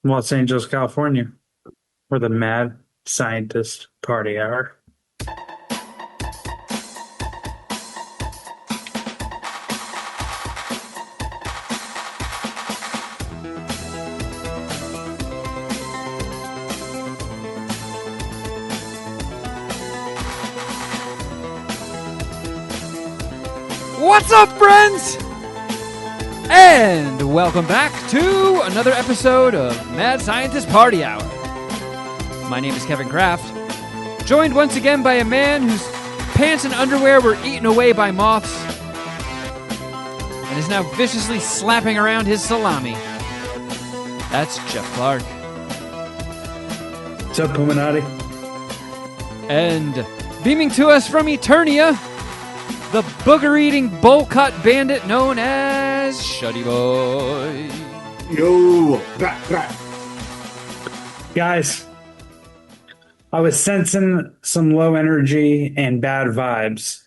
Los Angeles, California, for the Mad Scientist Party Hour. What's up, friends? And welcome back to another episode of Mad Scientist Party Hour. My name is Kevin Kraft, joined once again by a man whose pants and underwear were eaten away by moths and is now viciously slapping around his salami. That's Geoff Clark. What's up, Puminati? And beaming to us from Eternia, the booger-eating bowl-cut bandit known as Shuddy Boy. Yo, back. Guys, I was sensing some low energy and bad vibes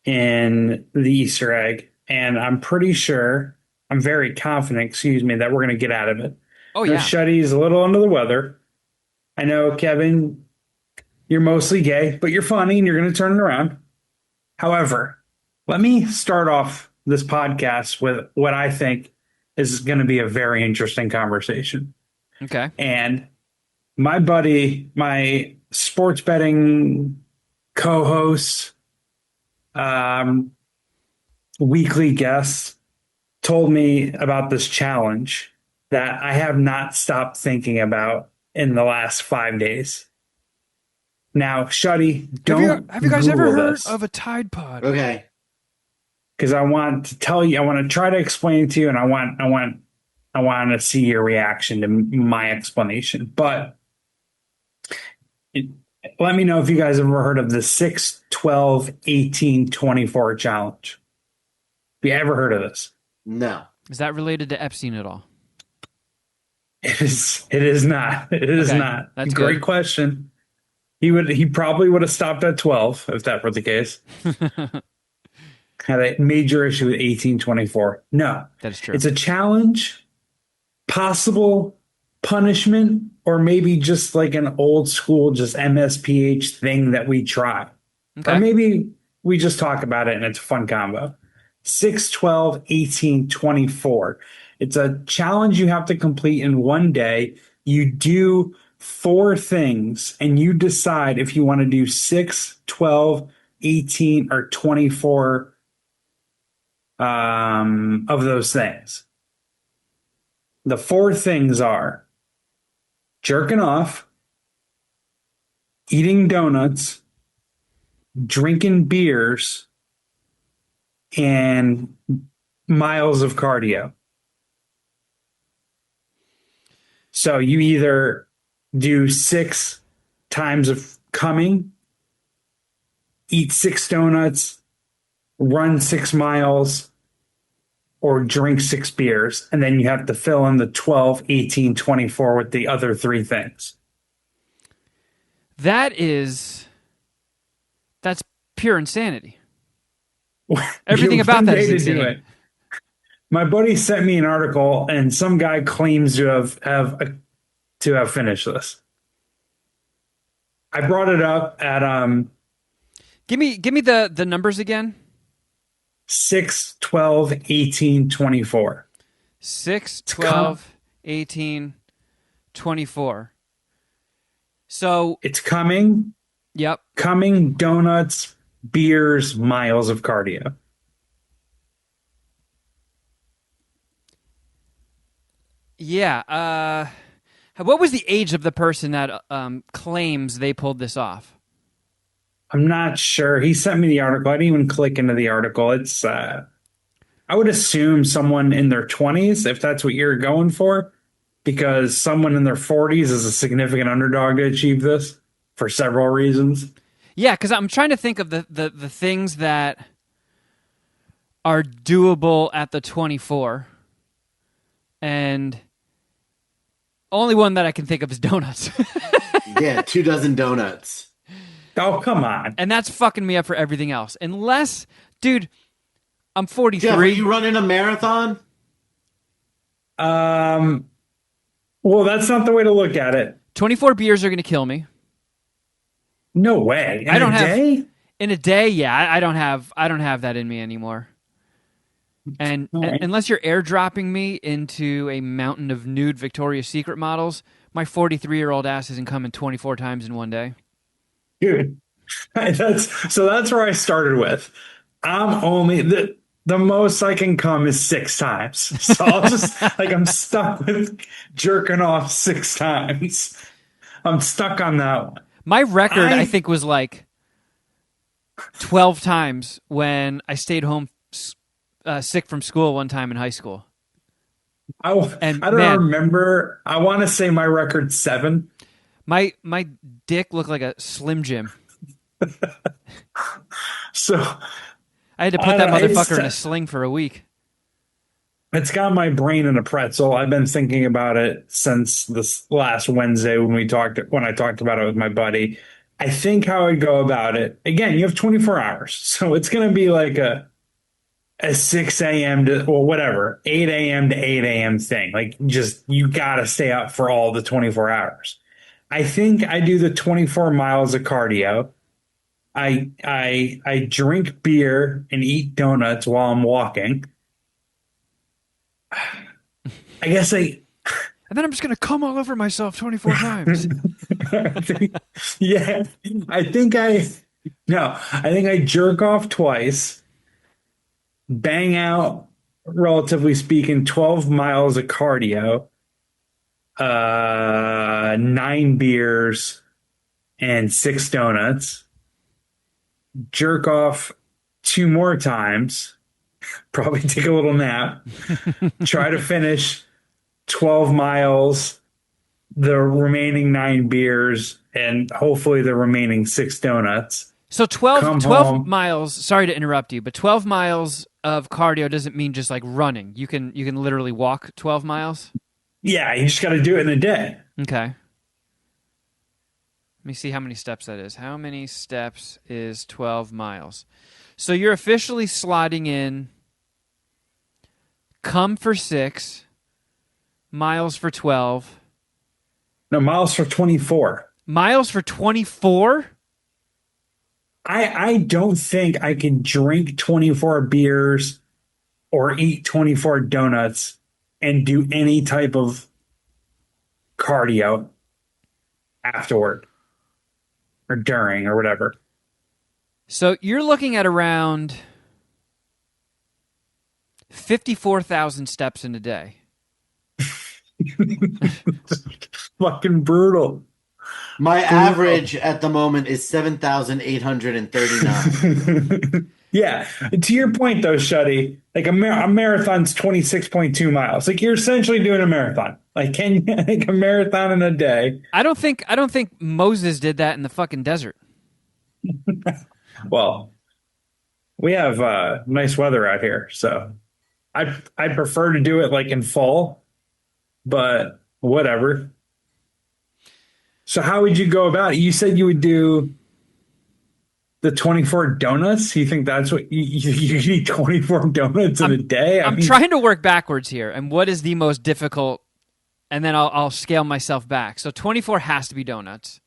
in the Easter egg, and I'm very confident, that we're going to get out of it. Oh, yeah. Shuddy's a little under the weather. I know, Kevin, you're mostly gay, but you're funny and you're going to turn it around. However, let me start off this podcast with what I think is going to be a very interesting conversation. Okay. And my buddy, my sports betting co-host, weekly guest, told me about this challenge that I have not stopped thinking about in the last 5 days. Now, Shuddy, Have you guys ever Google heard this. of a Tide Pod? Okay. Because I want to tell you, I want to try to explain it to you, and I want to see your reaction to my explanation. But let me know if you guys have ever heard of the 6, 12, 18, 24 challenge. Have you ever heard of this? No. Is that related to Epstein at all? It is not. It is Okay, not. that's Great good. question. He probably would have stopped at 12 if that were the case. Had a major issue with 1824. No, That is true. it's a challenge, possible punishment, or maybe just like an old school, just MSPH thing that we try. Okay. Or maybe we just talk about it and it's a fun combo. 6, 12, 18, 24. It's a challenge you have to complete in one day. You do 4 things and you decide if you want to do 6, 12, 18, or 24 of those things. The 4 things are jerking off, eating donuts, drinking beers, and miles of cardio. So you either do 6 times of coming, eat 6 donuts, run 6 miles, or drink 6 beers, and then you have to fill in the 12, 18, 24 with the other 3 things. That's pure insanity. Everything You about one that day is to insane. do it. My buddy sent me an article, and some guy claims to have finished this. I brought it up at Give me the numbers again. 6, 12, 18, 24. 6, 12, 18, 24. So, It's coming, yep. donuts, beers, miles of cardio. Yeah. What was the age of the person that claims they pulled this off? I'm not sure. He sent me the article. I didn't even click into the article. It's I would assume someone in their 20s, if that's what you're going for, because someone in their 40s is a significant underdog to achieve this for several reasons. Yeah, because I'm trying to think of the things that are doable at the 24. And only one that I can think of is donuts. Yeah, 24 donuts. Oh, come on. And that's fucking me up for everything else. Unless, dude, I'm 43. Geoff, are you running a marathon? Well, that's not the way to look at it. 24 beers are going to kill me. No way. In I don't a have day? in a day. Yeah, I don't have that in me anymore. And All right. unless you're airdropping me into a mountain of nude Victoria's Secret models, my 43-year-old ass isn't coming 24 times in one day. Dude, that's where I started with. I'm only the most I can come is 6 times. So I'll just like I'm stuck with jerking off 6 times. I'm stuck on that one. My record, I think, was like 12 times when I stayed home sick from school one time in high school. I And don't man, remember. I want to say my record's 7. my dick looked like a Slim Jim. So I had to put I that don't know, motherfucker in a sling for a week. it's got my brain in a pretzel. I've been thinking about it since this last Wednesday when I talked about it with my buddy. I think how I'd go about it. Again, you have 24 hours, so it's going to be like a 6 a.m. to well, whatever, 8 a.m. to 8 a.m. thing. Like just you got to stay up for all the 24 hours. I think I do the 24 miles of cardio. I drink beer and eat donuts while I'm walking. I guess And then I'm just going to come all over myself 24 times. yeah, I think I jerk off twice, bang out, relatively speaking, 12 miles of cardio, 9 beers and 6 donuts, jerk off 2 more times, probably take a little nap, try to finish 12 miles, the remaining 9 beers, and hopefully the remaining 6 donuts. So 12 home. miles, sorry to interrupt you, but 12 miles of cardio doesn't mean just like running. You can literally walk 12 miles. Yeah, you just got to do it in a day. Okay. Let me see how many steps that is. How many steps is 12 miles? So you're officially slotting in come for 6, miles for 12. No, miles for 24. Miles for 24? I don't think I can drink 24 beers or eat 24 donuts and do any type of cardio afterward or during or whatever. So you're looking at around 54,000 steps in a day. Fucking brutal. My average at the moment is 7,839. Yeah. To your point, though, Shuddy, like a marathon's 26.2 miles. Like you're essentially doing a marathon. Like can you like a marathon in a day? I don't think Moses did that in the fucking desert. Well, we have nice weather out here, so I prefer to do it like in fall, but whatever. So how would you go about it? You said you would do the 24 donuts. You think that's what you eat 24 donuts in a day? I'm trying to work backwards here, and what is the most difficult? And then I'll scale myself back. So 24 has to be donuts.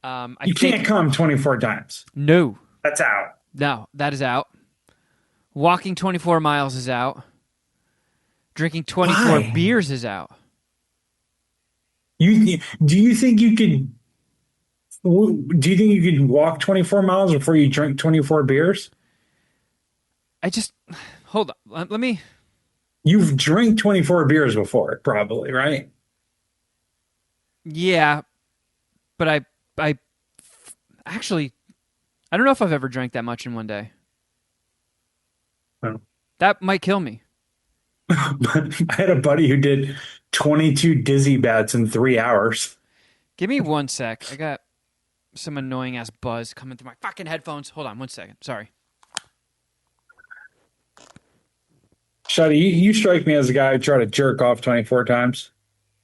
You can't come 24 times. No. That's out. No, that is out. Walking 24 miles is out. Drinking 24 Why? beers is out. Do you think you could? Do you think you could walk 24 miles before you drink 24 beers? Hold on. Let me. You've drank 24 beers before, probably, right? Yeah, but I actually, I don't know if I've ever drank that much in one day. Oh. That might kill me. I had a buddy who did 22 dizzy bats in 3 hours. Give me 1 sec. I got some annoying ass buzz coming through my fucking headphones. Hold on 1 second. Sorry. Shuddy, you strike me as a guy who tried to jerk off 24 times.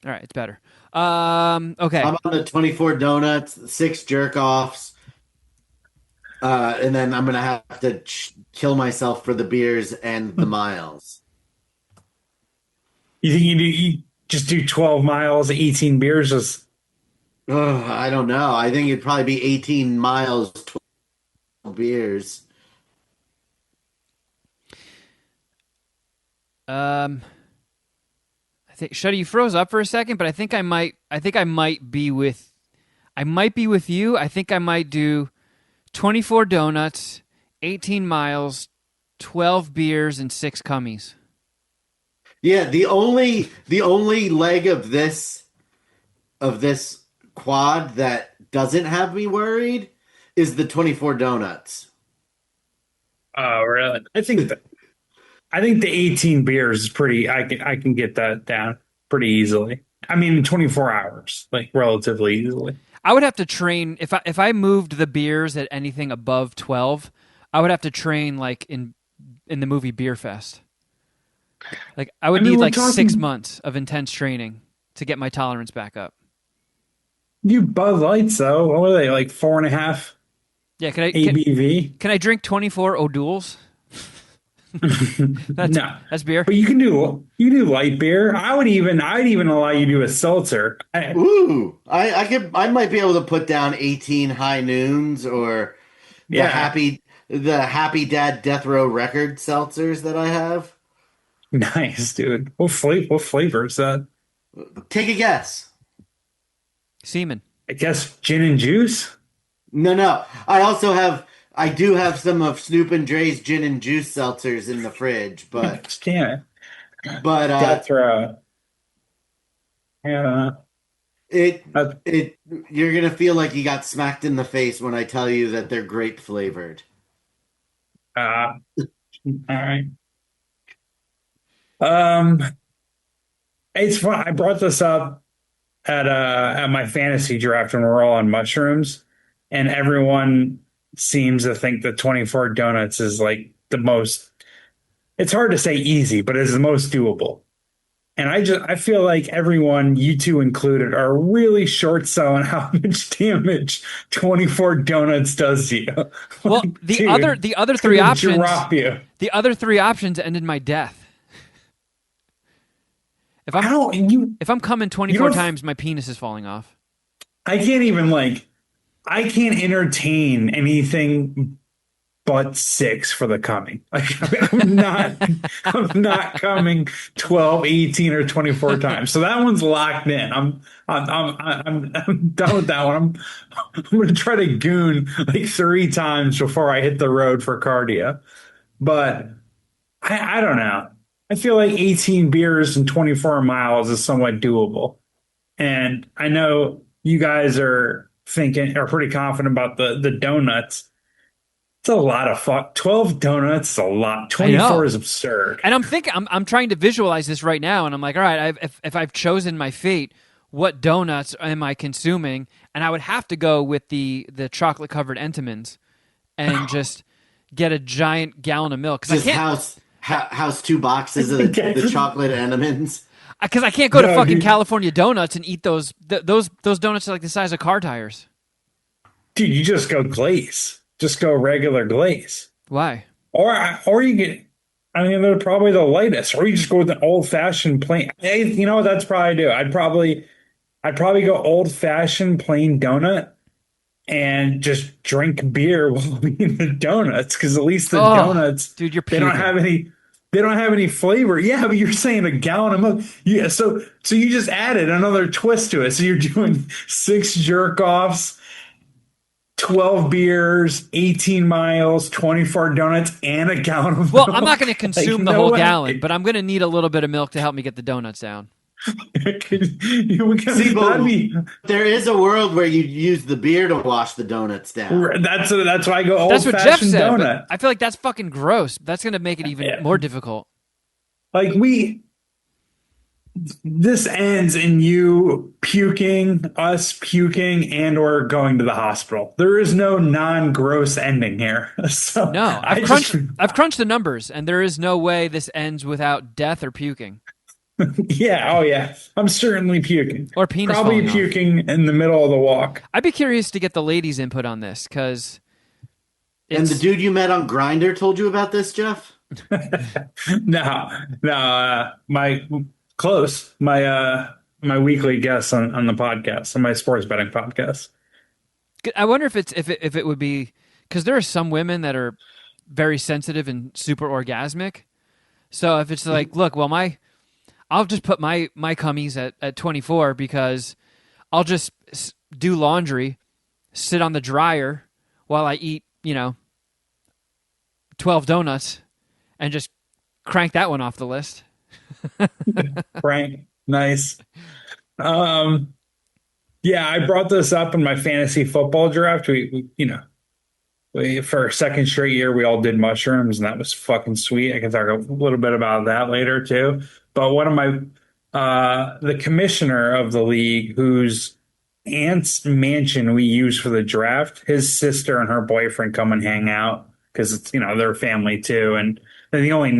All right, it's better. Okay. I'm on the 24 donuts, 6 jerk offs, and then I'm gonna have to kill myself for the beers and the miles. You think you just do 12 miles, 18 beers. Just Ugh, I don't know. I think it'd probably be 18 miles, 12 beers. I think Shuddy, you froze up for a second, but I think I might. I might be with. I might be with you. I think I might do 24 donuts, 18 miles, 12 beers, and 6 cummies. Yeah, the only leg of this quad that doesn't have me worried is the 24 donuts. oh, really? I think the 18 beers is pretty. I can get that down pretty easily. I mean, in 24 hours, like relatively easily. I would have to train if I moved the beers at anything above 12. I would have to train like in the movie Beer Fest. Like I would I mean, need we're like talking 6 months of intense training to get my tolerance back up. you Bud Lights though. What are they like 4.5 Yeah, ABV? can I drink 24 O'Douls? No, That's beer. but you can do light beer. I'd even allow you to do a seltzer. Ooh, I might be able to put down 18 high noons or the Yeah, happy dad death row record seltzers that I have. nice, dude. What flavor is that? Take a guess. Semen. I guess gin and juice. No. I do have some of Snoop and Dre's gin and juice seltzers in the fridge, but Damn but death row. Yeah, it uh, it you're gonna feel like you got smacked in the face when I tell you that they're grape flavored. all right. Um, it's fun. I brought this up at my fantasy draft when we're all on mushrooms, and everyone seems to think that 24 donuts is like the most. It's hard to say easy, but it's the most doable. And I feel like everyone, you two included, are really short selling how much damage 24 donuts does to you. Well, Like, the dude, other it's three gonna options. drop you. The other 3 options ended my death. If I I'm don't you if I'm coming you 24 don't times, my penis is falling off. I can't even like I can't entertain anything but 6 for the coming. Like I'm not coming 12, 18, or 24 times. So that one's locked in. I'm done with that one. I'm gonna try to goon like 3 times before I hit the road for cardio. But I don't know. I feel like 18 beers and 24 miles is somewhat doable. And I know you guys are pretty confident about the donuts. It's a lot of fuck. 12 donuts is a lot. I know. 24 is absurd. And I'm trying to visualize this right now, and I'm like, all right, if I've chosen my fate, what donuts am I consuming? And I would have to go with the chocolate covered Entenmann's and just get a giant gallon of milk because I Just can't house 2 boxes of the chocolate Entenmann's. because I can't go to No, fucking dude. California Donuts and eat those donuts are like the size of car tires. Dude, you just go glaze. Just go regular glaze. Why? Or you get, I mean, they're probably the lightest. Or you just go with an old fashioned plain. Hey, you know what? That's probably do. I'd probably go old fashioned plain donut and just drink beer while eating the donuts because at least the donuts, dude, you're they don't puking. have any flavor. Yeah, but you're saying a gallon of milk. Yeah, so you just added another twist to it. So you're doing 6 jerk offs, 12 beers, 18 miles, 24 donuts, and a gallon of Well, milk. I'm not going to consume Like, the no whole way. gallon, but I'm going to need a little bit of milk to help me get the donuts down. See, but there is a world where you use the beer to wash the donuts down. That's why I go old That's what Jeff fashioned said. But donut. I feel like that's fucking gross. That's going to make it even more difficult. Like this ends in you puking, us puking, and or going to the hospital. There is no non-gross ending here. So No, I've crunched the numbers, and there is no way this ends without death or puking yeah, oh yeah. I'm certainly puking. or penis Probably falling off. puking in the middle of the walk. I'd be curious to get the ladies' input on this because And the dude you met on Grindr told you about this, Jeff? No, my Close. My weekly guest on the podcast, on my sports betting podcast. I wonder if it would be because there are some women that are very sensitive and super orgasmic. So if it's like, look, well, I'll just put my cummies at 24 because I'll just do laundry, sit on the dryer while I eat, 12 donuts, and just crank that one off the list. Frank, nice. Yeah, I brought this up in my fantasy football draft. For a second straight year, we all did mushrooms, and that was fucking sweet. I can talk a little bit about that later too. But one of the commissioner of the league, whose aunt's mansion we use for the draft, his sister and her boyfriend come and hang out because it's, their family too. And they're the only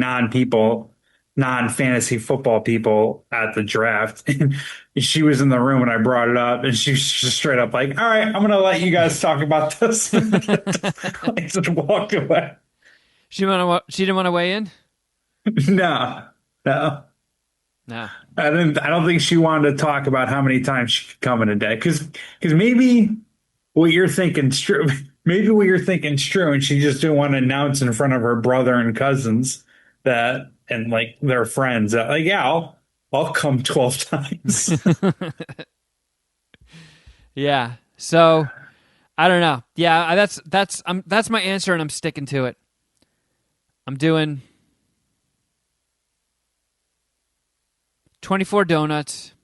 non-fantasy football people at the draft. And she was in the room when I brought it up, and she was just straight up like, all right, I'm going to let you guys talk about this. I just walked away. She didn't want to weigh in? No. No. I don't think she wanted to talk about how many times she could come in a day. Because maybe what you're thinking is true. Maybe what you're thinking is true, and she just didn't want to announce in front of her brother and cousins that, and like their friends, like, yeah, I'll come 12 times. Yeah. So I don't know. Yeah, that's my answer, and I'm sticking to it. I'm doing 24 donuts,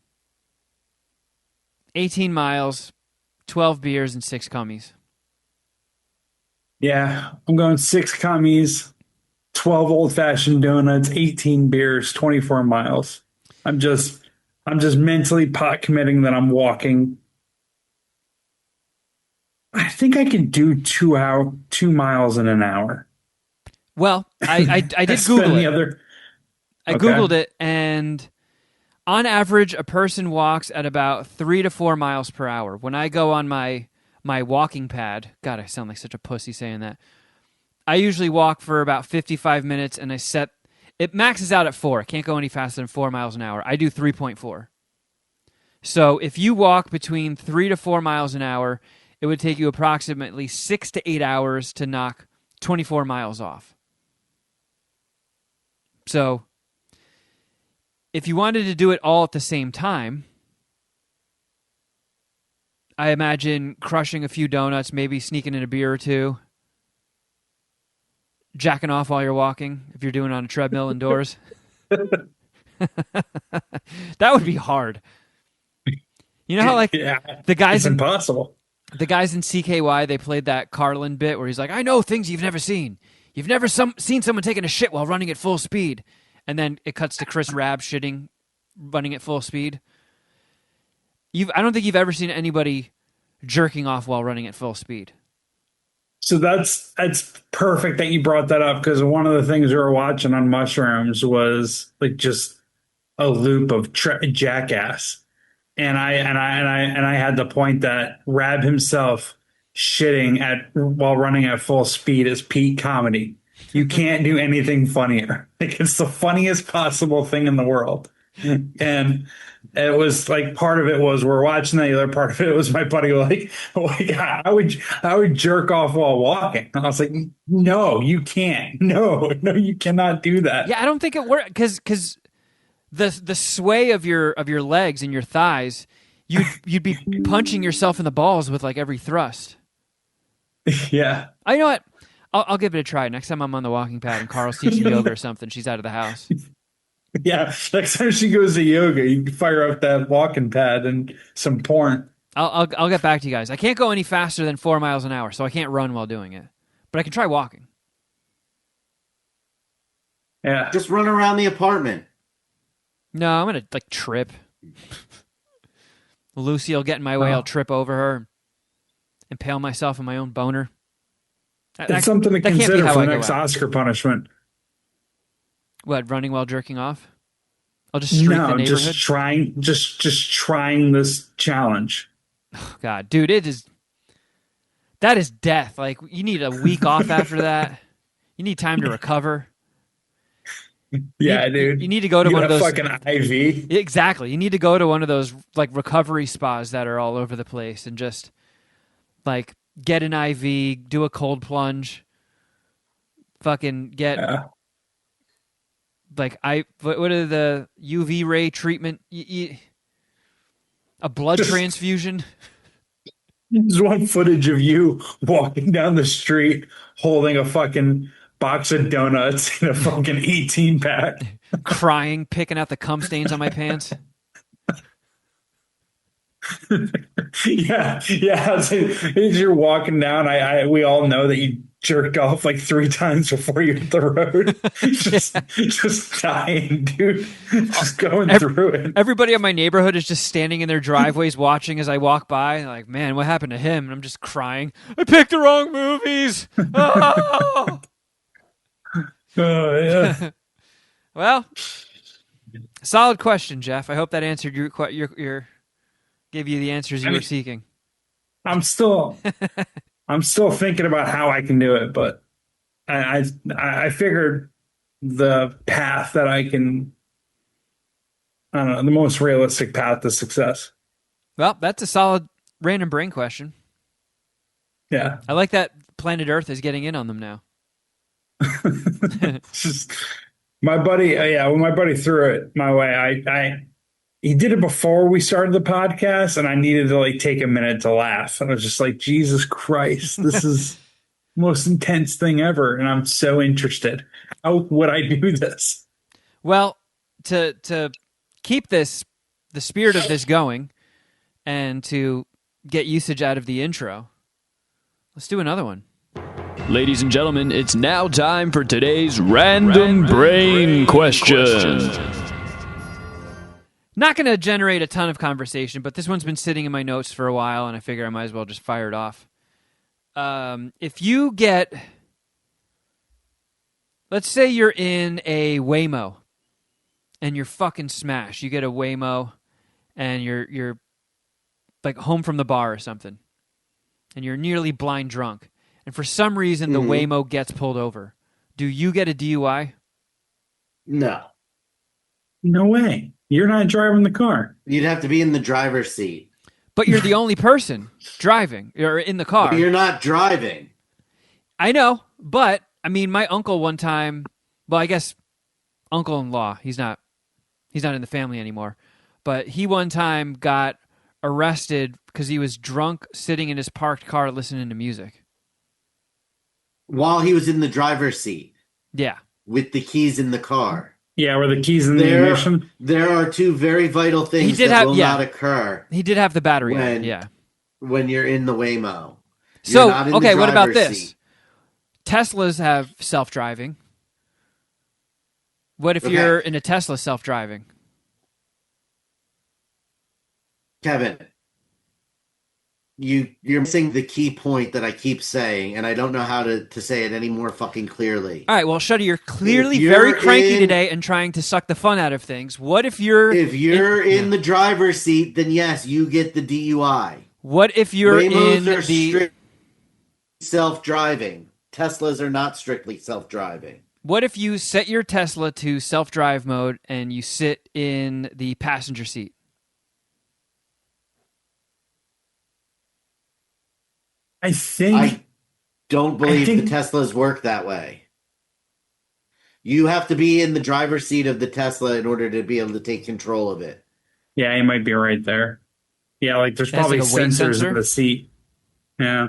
18 miles, 12 beers, and 6 cummies. Yeah, I'm going 6 cummies, 12 old-fashioned donuts, 18 beers, 24 miles. I'm just mentally pot committing that I'm walking. I think I can do 2 miles in an hour. Well, I did Google it. I Googled it, and on average, a person walks at about 3 to 4 miles per hour. When I go on my walking pad, God, I sound like such a pussy saying that. I usually walk for about 55 minutes, and it maxes out at 4. I can't go any faster than 4 miles an hour. I do 3.4. So if you walk between 3 to 4 miles an hour, it would take you approximately 6 to 8 hours to knock 24 miles off. So if you wanted to do it all at the same time, I imagine crushing a few donuts, maybe sneaking in a beer or two, jacking off while you're walking, if you're doing it on a treadmill indoors. That would be hard. You know how the guys it's impossible. The guys in CKY, they played that Carlin bit where he's like, I know things you've never seen. You've never seen someone taking a shit while running at full speed. And then it cuts to Chris Rabb running at full speed. I don't think you've ever seen anybody jerking off while running at full speed. So that's perfect that you brought that up, because one of the things we were watching on mushrooms was like just a loop of Jackass, and I had the point that Rab himself shitting while running at full speed is peak comedy. You can't do anything funnier. Like, it's the funniest possible thing in the world. And it was like, part of it was we're watching that. The other part of it was my buddy like, oh my God, I would jerk off while walking. And I was like, no, you can't. No, you cannot do that. Yeah, I don't think it works because the sway of your legs and your thighs, you'd be punching yourself in the balls with like every thrust. Yeah. I know what. I'll give it a try. Next time I'm on the walking pad and Carl's teaching yoga or something, she's out of the house. Yeah, next time she goes to yoga, you can fire up that walking pad and some porn. I'll get back to you guys. I can't go any faster than 4 miles an hour, so I can't run while doing it. But I can try walking. Yeah. Just run around the apartment. No, I'm going to like trip. Lucy will get in my way. I'll trip over her, impale myself in my own boner. It's something to consider for the next Oscar punishment. What, running while jerking off? I'll just streak the neighborhood? just trying this challenge. Oh, God, dude, that is death. Like, you need a week off after that. You need time to recover. Yeah, dude. You need to go to You one got of a those. fucking IV. Exactly. You need to go to one of those like recovery spas that are all over the place and just like get an IV, do a cold plunge, fucking get Yeah. like what are the UV ray treatment? A blood Just transfusion. there's one footage of you walking down the street holding a fucking box of donuts in a fucking 18 pack. Crying, picking out the cum stains on my pants. Yeah. As you're walking down, we all know that you jerked off like 3 times before you hit the road. Just dying, dude. Just going through it. Everybody in my neighborhood is just standing in their driveways watching as I walk by. Like, man, what happened to him? And I'm just crying. I picked the wrong movies. Oh! Oh yeah. Well, solid question, Geoff. I hope that answered your gave you the answers you were seeking. I'm still thinking about how I can do it, but I figured the path that I can, I don't know, the most realistic path to success. Well, that's a solid random brain question. Yeah. I like that planet Earth is getting in on them now. It's just my buddy. When my buddy threw it my way, he did it before we started the podcast, and I needed to like take a minute to laugh. And I was just like, Jesus Christ, this is the most intense thing ever, and I'm so interested. How would I do this? Well, to keep the spirit of this going, and to get usage out of the intro, let's do another one. Ladies and gentlemen, it's now time for today's random brain question. Not going to generate a ton of conversation, but this one's been sitting in my notes for a while, and I figure I might as well just fire it off. If you get, let's say you're in a Waymo, and you're fucking smashed. You get a Waymo, and you're like home from the bar or something, and you're nearly blind drunk, and for some reason the Waymo gets pulled over. Do you get a DUI? No. No way. You're not driving the car. You'd have to be in the driver's seat. But you're the only person driving or in the car. But you're not driving. I know, but I mean, my uncle one time, well, I guess uncle-in-law, he's not in the family anymore, but he one time got arrested because he was drunk sitting in his parked car listening to music. While he was in the driver's seat. Yeah. With the keys in the car. Yeah, were the keys in the ignition? There are two very vital things that will not occur. He did have the battery when you're in the Waymo. So, okay, what about this? Teslas have self-driving. What if you're in a Tesla self-driving? Kevin, you're missing the key point that I keep saying, and I don't know how to say it any more fucking clearly. All right, well, Shuddy, you're clearly very cranky today and trying to suck the fun out of things. What if you're... If you're in the driver's seat, then yes, you get the DUI. What if you're Waymos in are the... self-driving. Teslas are not strictly self-driving. What if you set your Tesla to self-drive mode and you sit in the passenger seat? I don't believe the Teslas work that way. You have to be in the driver's seat of the Tesla in order to be able to take control of it. Yeah, you might be right there. Yeah, like there's probably like a weight sensors sensor? in the seat. Yeah.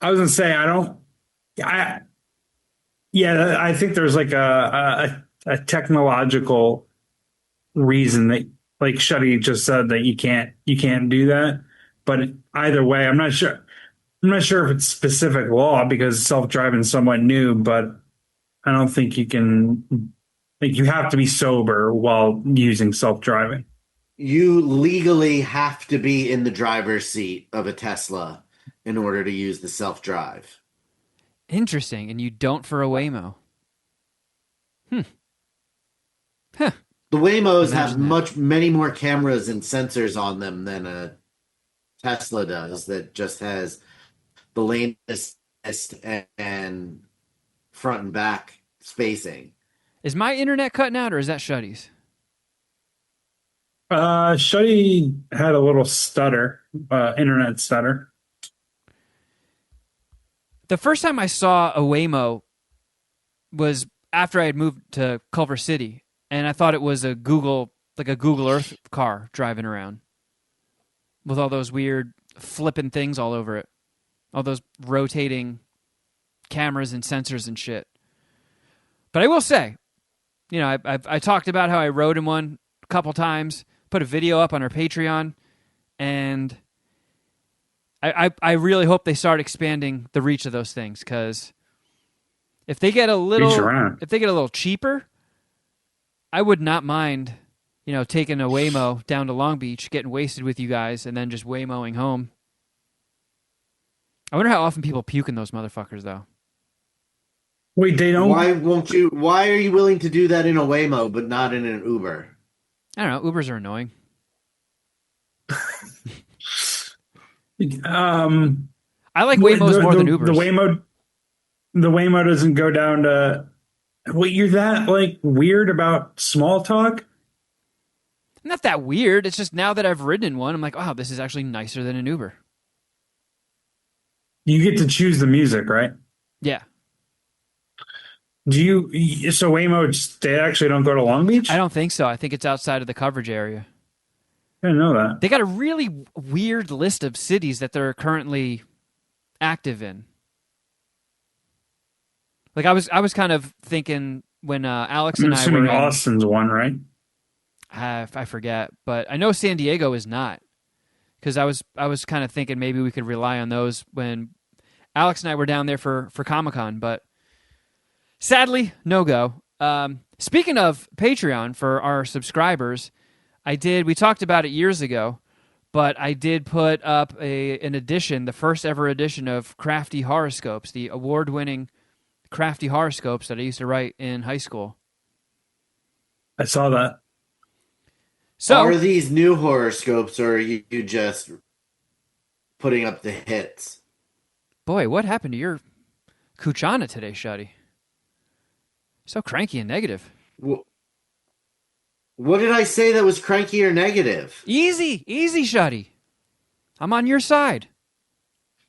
I was gonna say I think there's like a technological reason that, like Shuddy just said, that you can't do that. But either way, I'm not sure if it's specific law because self-driving is somewhat new, but I don't think you can, like, you have to be sober while using self-driving. You legally have to be in the driver's seat of a Tesla in order to use the self-drive. Interesting, and you don't for a Waymo. The Waymos have many more cameras and sensors on them than a Tesla does, that just has the lane assist and front and back spacing. Is my internet cutting out, or is that Shuddy's? Shuddy had a little stutter, internet stutter. The first time I saw a Waymo was after I had moved to Culver City, and I thought it was a Google Earth car driving around with all those weird flipping things all over it, all those rotating cameras and sensors and shit. But I will say, you know, I talked about how I rode in one a couple times, put a video up on our Patreon, and I really hope they start expanding the reach of those things, because if they get a little cheaper, I would not mind, you know, taking a Waymo down to Long Beach, getting wasted with you guys, and then just Waymoing home. I wonder how often people puke in those motherfuckers, though. Wait, they don't. Why are you willing to do that in a Waymo but not in an Uber? I don't know. Ubers are annoying. I like Waymos more than Ubers. The Waymo doesn't go down to. Wait, you're that like weird about small talk? Not that weird. It's just now that I've ridden in one, I'm like, wow, this is actually nicer than an Uber. You get to choose the music, right? Yeah. So Waymo, they actually don't go to Long Beach? I don't think so. I think it's outside of the coverage area. I didn't know that. They got a really weird list of cities that they're currently active in. Like I was kind of thinking when Alex and I were in, Austin's one, right? I forget, but I know San Diego is not, because I was kind of thinking maybe we could rely on those when Alex and I were down there for Comic-Con, but sadly, no go. Speaking of Patreon for our subscribers, we talked about it years ago, but I did put up an edition, the first ever edition of Crafty Horoscopes, the award-winning Crafty Horoscopes that I used to write in high school. I saw that. So, are these new horoscopes, or are you just putting up the hits? Boy, what happened to your Kuchana today, Shuddy? So cranky and negative. What did I say that was cranky or negative? Easy, Shuddy. I'm on your side.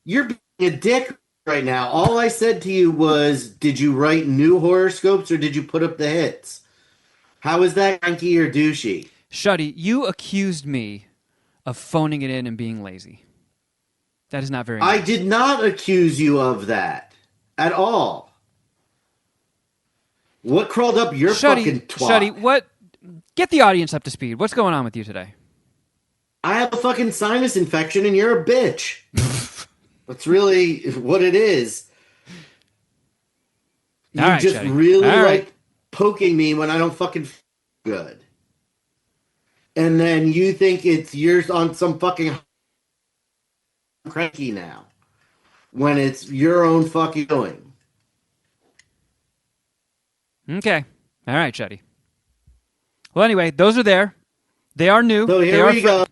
You're being a dick right now. All I said to you was, did you write new horoscopes or did you put up the hits? How is that cranky or douchey? Shuddy, you accused me of phoning it in and being lazy. That is not very nice. I did not accuse you of that at all. What crawled up your fucking twat? Shuddy, what? Get the audience up to speed. What's going on with you today? I have a fucking sinus infection and you're a bitch. That's really what it is. You just Shuddy. really like poking me when I don't fucking feel good. And then you think it's yours on some fucking cranky now. When it's your own fucking doing. Okay. All right, Shuddy. Well, anyway, those are there. They are new. So here we go.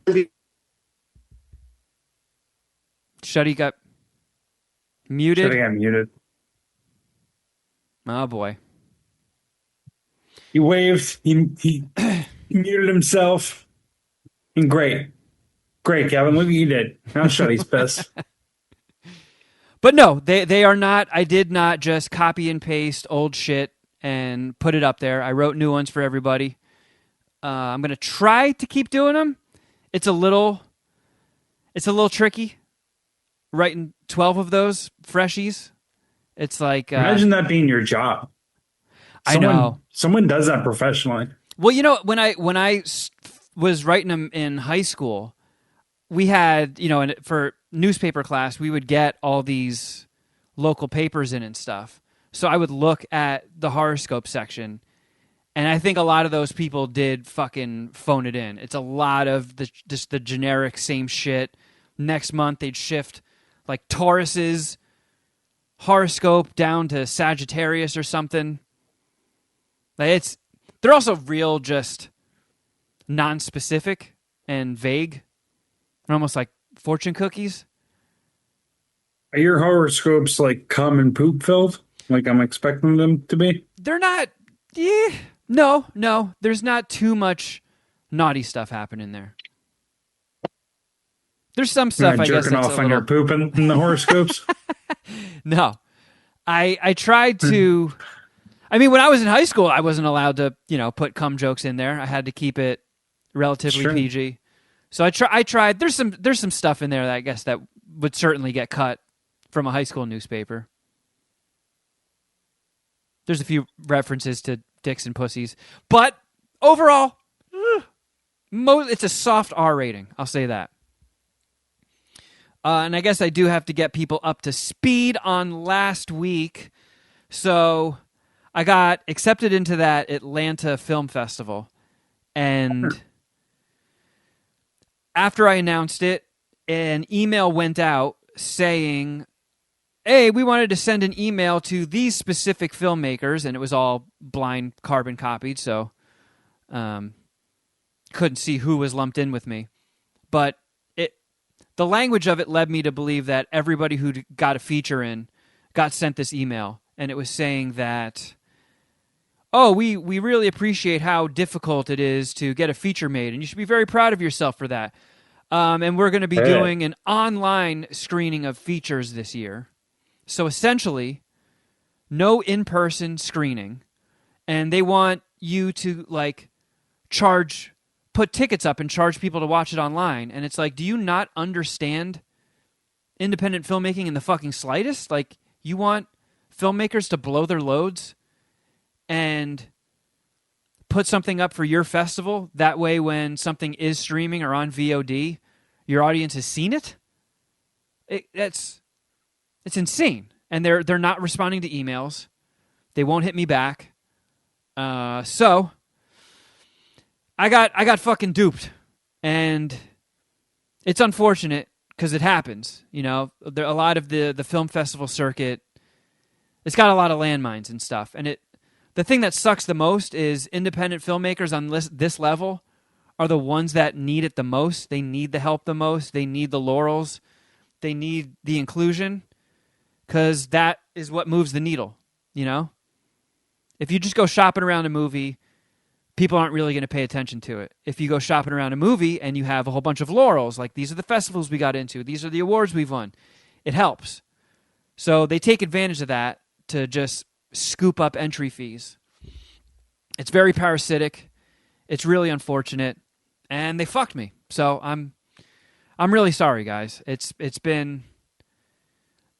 Shuddy got muted. Shuddy got muted. Oh, boy. He waved. He muted himself. And great, Kevin. Look what you did. Now Shuddy's pissed. But no, they are not. I did not just copy and paste old shit and put it up there. I wrote new ones for everybody. I'm going to try to keep doing them. It's a little tricky writing 12 of those freshies. It's like... imagine that being your job. I know. Someone does that professionally. Well, you know, when I was writing them in high school, we had, you know, for newspaper class, we would get all these local papers in and stuff. So I would look at the horoscope section, and I think a lot of those people did fucking phone it in. It's a lot of just the generic same shit. Next month, they'd shift like Taurus's horoscope down to Sagittarius or something. Like they're also real just non-specific and vague. They're almost like fortune cookies. Are your horoscopes like cum and poop filled? Like I'm expecting them to be? They're not Yeah, no. There's not too much naughty stuff happening there. There's some stuff I guess jerking that's off a on little... your pooping in the horoscopes. No, I tried to. I mean, when I was in high school, I wasn't allowed to, put cum jokes in there. I had to keep it relatively PG. So I tried. There's some stuff in there that I guess that would certainly get cut from a high school newspaper. There's a few references to dicks and pussies, but overall, it's a soft R rating. I'll say that. And I guess I do have to get people up to speed on last week. So I got accepted into that Atlanta Film Festival. And after I announced it, an email went out saying, hey, we wanted to send an email to these specific filmmakers. And it was all blind carbon copied, so couldn't see who was lumped in with me. But the language of it led me to believe that everybody who got a feature in got sent this email. And it was saying that, oh, we really appreciate how difficult it is to get a feature made, and you should be very proud of yourself for that. And we're going to be doing an online screening of features this year. So essentially, no in-person screening. And they want you to, put tickets up and charge people to watch it online. And it's like, do you not understand independent filmmaking in the fucking slightest? Like, you want filmmakers to blow their loads and put something up for your festival? That way, when something is streaming or on VOD, your audience has seen it? It's insane. And they're not responding to emails. They won't hit me back. So I got fucking duped, and it's unfortunate because it happens. A lot of the film festival circuit, it's got a lot of landmines and stuff. And the thing that sucks the most is independent filmmakers on this level are the ones that need it the most. They need the help the most. They need the laurels. They need the inclusion, because that is what moves the needle. If you just go shopping around a movie, people aren't really going to pay attention to it. If you go shopping around a movie and you have a whole bunch of laurels, like these are the festivals we got into, these are the awards we've won, it helps. So they take advantage of that to just scoop up entry fees. It's very parasitic. It's really unfortunate, and they fucked me. So I'm really sorry, guys. It's been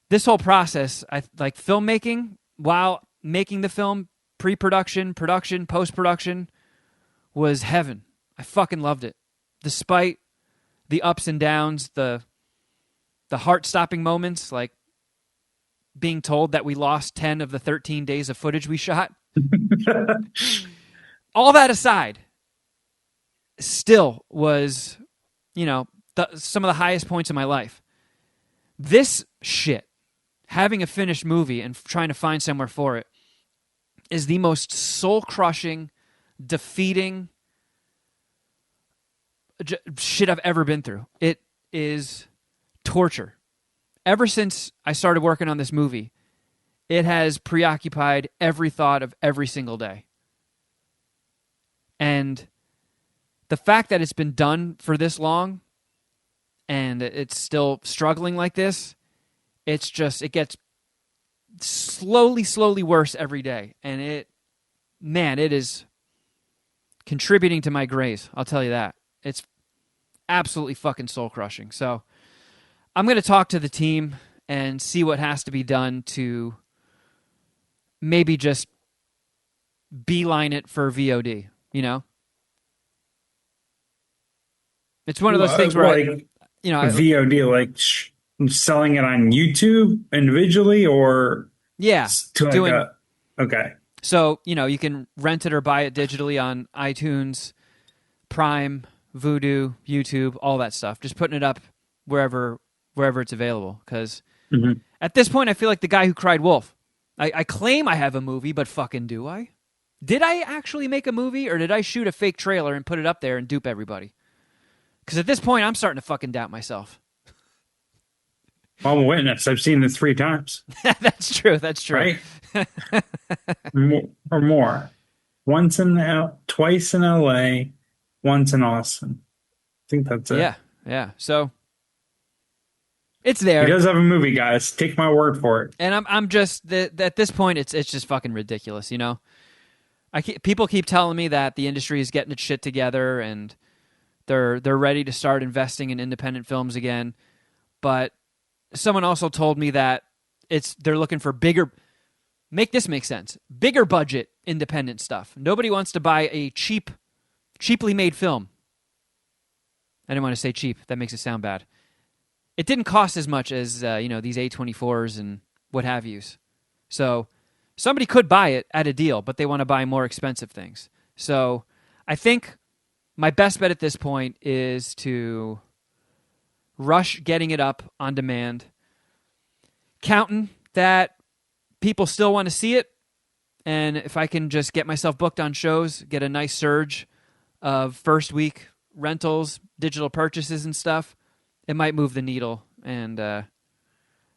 this whole process. I like filmmaking while making the film, pre-production, production, post-production, was heaven. I fucking loved it. Despite the ups and downs, the heart-stopping moments, like being told that we lost 10 of the 13 days of footage we shot. All that aside, still was, some of the highest points of my life. This shit, having a finished movie and trying to find somewhere for it, is the most soul-crushing, defeating shit I've ever been through. It is torture. Ever since I started working on this movie, it has preoccupied every thought of every single day. And the fact that it's been done for this long and it's still struggling like this, it gets slowly worse every day. And it is contributing to my grace. I'll tell you that. It's absolutely fucking soul crushing. So I'm going to talk to the team and see what has to be done to maybe just beeline it for VOD, It's one of those things where VOD, like selling it on YouTube individually, or okay. So you can rent it or buy it digitally on iTunes, Prime, Vudu, YouTube, all that stuff. Just putting it up wherever it's available. Because at this point, I feel like the guy who cried wolf. I claim I have a movie, but fucking do I? Did I actually make a movie, or did I shoot a fake trailer and put it up there and dupe everybody? Because at this point, I'm starting to fucking doubt myself. I'm a witness. I've seen it 3 times. That's true. Right? Or more. twice in LA, once in Austin. I think that's it. Yeah. So it's He there. does have a movie, guys. Take my word for it. And I'm just at this point, it's just fucking ridiculous, you know. People keep telling me that the industry is getting its shit together and they're ready to start investing in independent films again. But someone also told me that they're looking for bigger. Make this make sense. Bigger budget independent stuff. Nobody wants to buy a cheaply made film. I didn't want to say cheap. That makes it sound bad. It didn't cost as much as these A24s and what have yous. So somebody could buy it at a deal, but they want to buy more expensive things. So I think my best bet at this point is to rush getting it up on demand, counting that people still want to see it, and if I can just get myself booked on shows, get a nice surge of first week rentals, digital purchases and stuff, it might move the needle and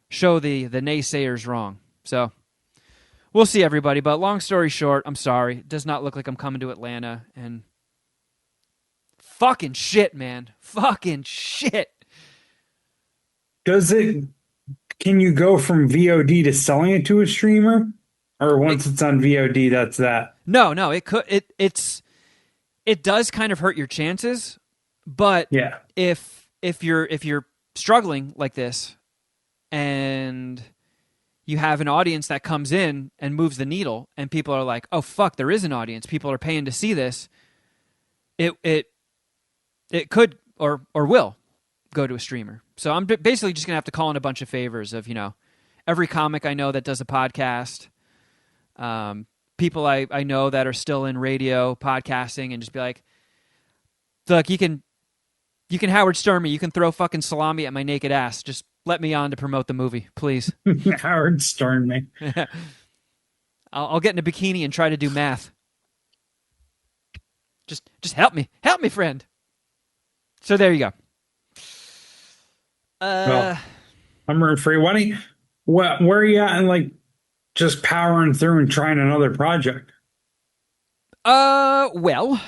show the naysayers wrong. So we'll see, everybody. But long story short, I'm sorry. It does not look like I'm coming to Atlanta. And fucking shit, man. Fucking shit. Can you go from VOD to selling it to a streamer? Or once it's on VOD, that's that? No, it does kind of hurt your chances. But yeah, if you're struggling like this and you have an audience that comes in and moves the needle and people are like, oh fuck, there is an audience, people are paying to see this, it could or will go to a streamer. So I'm basically just gonna have to call in a bunch of favors of every comic I know that does a podcast, people I know that are still in radio podcasting, and just be like, look, you can Howard Stern me. You can throw fucking salami at my naked ass. Just let me on to promote the movie, please. Howard Stern me. I'll get in a bikini and try to do math. Just help me, friend. So there you go. Well, I'm rooting for you. Where are you at in just powering through and trying another project? Well,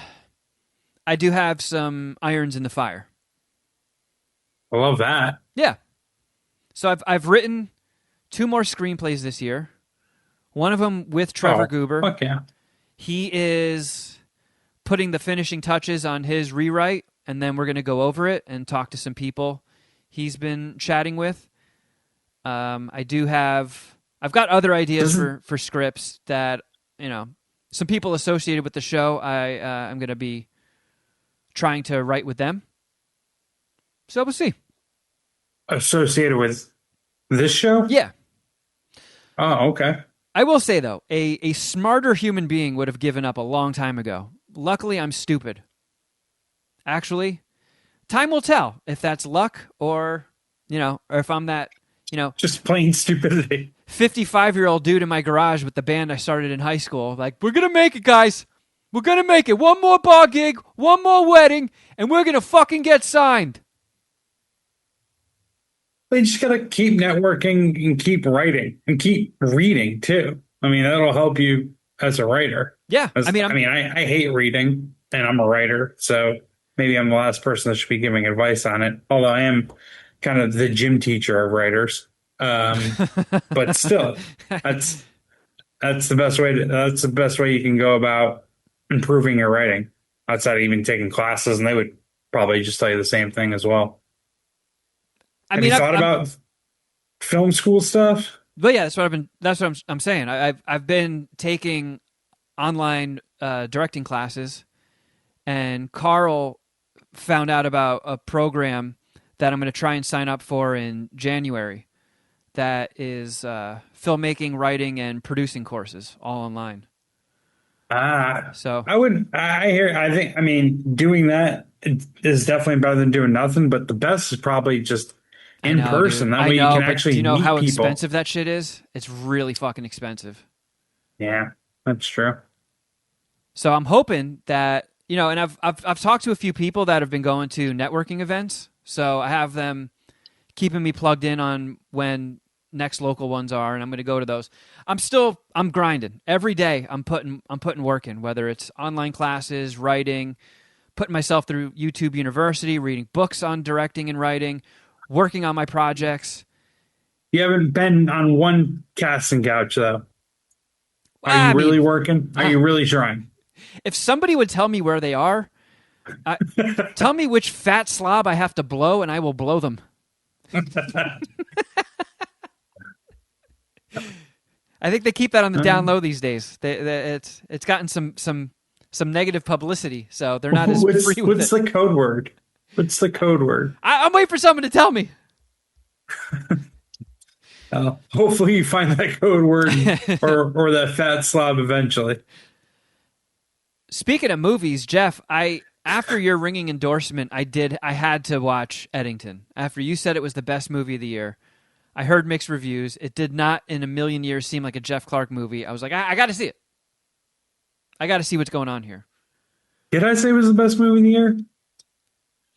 I do have some irons in the fire. I love that. Yeah. So I've written 2 more screenplays this year. One of them with Trevor Goober. Fuck yeah. He is putting the finishing touches on his rewrite, and then we're going to go over it and talk to some people he's been chatting with. I've got other ideas for scripts that, some people associated with the show I'm going to be trying to write with them. So we'll see. Associated with this show? Yeah. Oh, okay. I will say, though, a smarter human being would have given up a long time ago. Luckily, I'm stupid. Actually, time will tell if that's luck or if I'm that, just plain stupidity. 55-year-old dude in my garage with the band I started in high school. Like, we're going to make it, guys. We're going to make it. One more bar gig, one more wedding, and we're going to fucking get signed. They just got to keep networking and keep writing and keep reading, too. I mean, that'll help you as a writer. Yeah. I hate reading, and I'm a writer, so maybe I'm the last person that should be giving advice on it, although I am kind of the gym teacher of writers. But still, that's the best way. That's the best way you can go about improving your writing, outside of even taking classes, and they would probably just tell you the same thing as well. Have you thought about film school stuff? But yeah, that's what I'm saying. I've been taking online directing classes, and Carl found out about a program that I'm going to try and sign up for in January. That is filmmaking, writing, and producing courses all online. So I think doing that is definitely better than doing nothing. But the best is probably just in person. That way you can actually meet people. Do you know how expensive that shit is? It's really fucking expensive. Yeah, that's true. So I'm hoping that and I've talked to a few people that have been going to networking events. So I have them keeping me plugged in on when next local ones are, and I'm going to go to those. I'm grinding every day. I'm putting work in, whether it's online classes, writing, putting myself through YouTube University, reading books on directing and writing, working on my projects. You haven't been on one casting couch though. Are you really working? Are you really trying? If somebody would tell me where they are, tell me which fat slob I have to blow, and I will blow them. I think they keep that on the down low these days. It's gotten some negative publicity, so they're not as free with it. What's the code word? What's the code word? I'm waiting for someone to tell me. Hopefully you find that code word or that fat slob eventually. Speaking of movies, Geoff, after your ringing endorsement, I had to watch Eddington. After you said it was the best movie of the year, I heard mixed reviews. It did not in a million years seem like a Jeff Clark movie. I was like, I got to see it. I got to see what's going on here. Did I say it was the best movie of the year?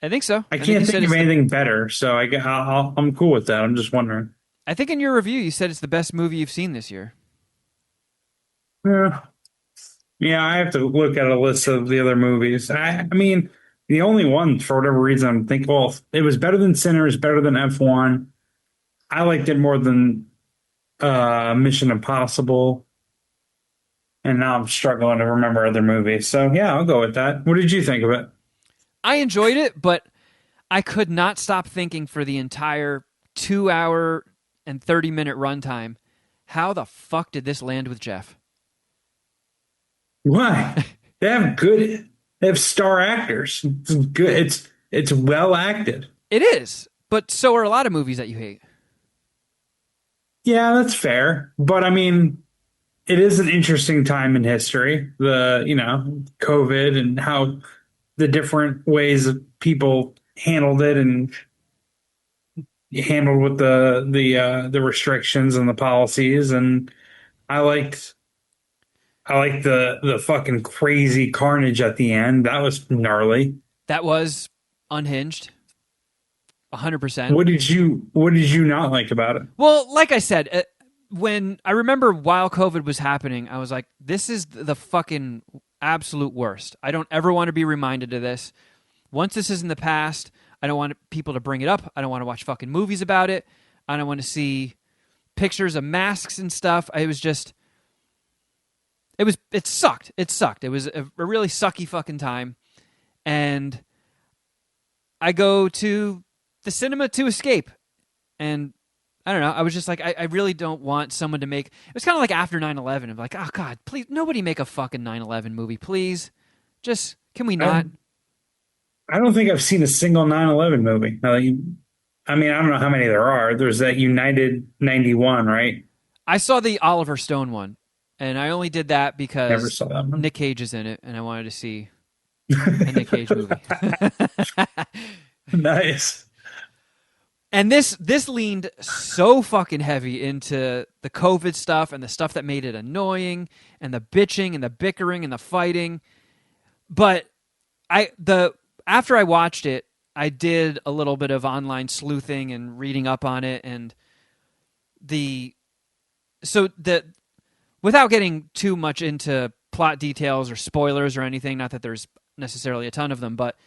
I think so. I can't think of anything better, so I'm cool with that. I'm just wondering. I think in your review you said it's the best movie you've seen this year. Yeah, I have to look at a list of the other movies. I mean, the only one, for whatever reason, I'm thinking, well, it was better than Sinners, better than F1. I liked it more than Mission Impossible. And now I'm struggling to remember other movies. So, yeah, I'll go with that. What did you think of it? I enjoyed it, but I could not stop thinking for the entire 2 hour and 30-minute runtime, how the fuck did this land with Geoff? Why? They have star actors. It's good. It's well acted. It is, but so are a lot of movies that you hate. Yeah, that's fair. But I mean, it is an interesting time in history. COVID and how the different ways that people handled it and handled with the restrictions and the policies. And I liked the fucking crazy carnage at the end. That was gnarly. That was unhinged. 100%. What did you not like about it? Well, like I said, when I remember while COVID was happening, I was like, this is the fucking absolute worst. I don't ever want to be reminded of this. Once this is in the past, I don't want people to bring it up. I don't want to watch fucking movies about it. I don't want to see pictures of masks and stuff. It sucked. It sucked. It was a really sucky fucking time. And I go to the cinema to escape. And I don't know. I was just like, I really don't want someone to make... It was kind of like after 9/11. I'm like, oh, God, please, nobody make a fucking 9/11 movie, please. Just, can we not? I don't think I've seen a single 9/11 movie. I mean, I don't know how many there are. There's that United 91, right? I saw the Oliver Stone one. And I only did that because Never saw that one. Nick Cage is in it, and I wanted to see a Nick Cage movie. Nice. And this leaned so fucking heavy into the COVID stuff and the stuff that made it annoying and the bitching and the bickering and the fighting. But after I watched it, I did a little bit of online sleuthing and reading up on it, and without getting too much into plot details or spoilers or anything, not that there's necessarily a ton of them, but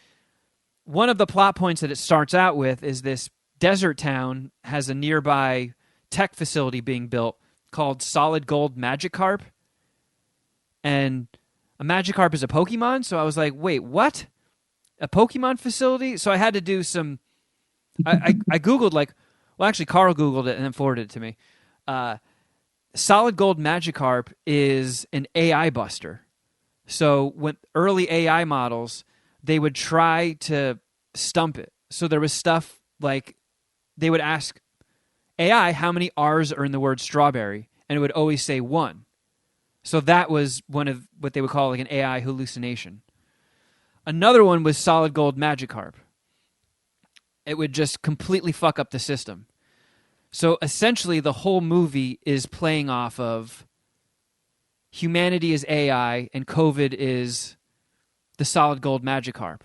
one of the plot points that it starts out with is this desert town has a nearby tech facility being built called Solid Gold Magikarp. And a Magikarp is a Pokemon, so I was like, wait, what? A Pokemon facility? So I had to do some... I Googled, actually Carl Googled it and then forwarded it to me. Solid Gold Magikarp is an AI buster. So when early AI models, they would try to stump it. So there was stuff like they would ask AI how many R's are in the word strawberry, and it would always say 1. So that was one of what they would call like an AI hallucination. Another one was Solid Gold Magikarp. It would just completely fuck up the system. So essentially the whole movie is playing off of humanity is AI and COVID is the Solid Gold Magikarp.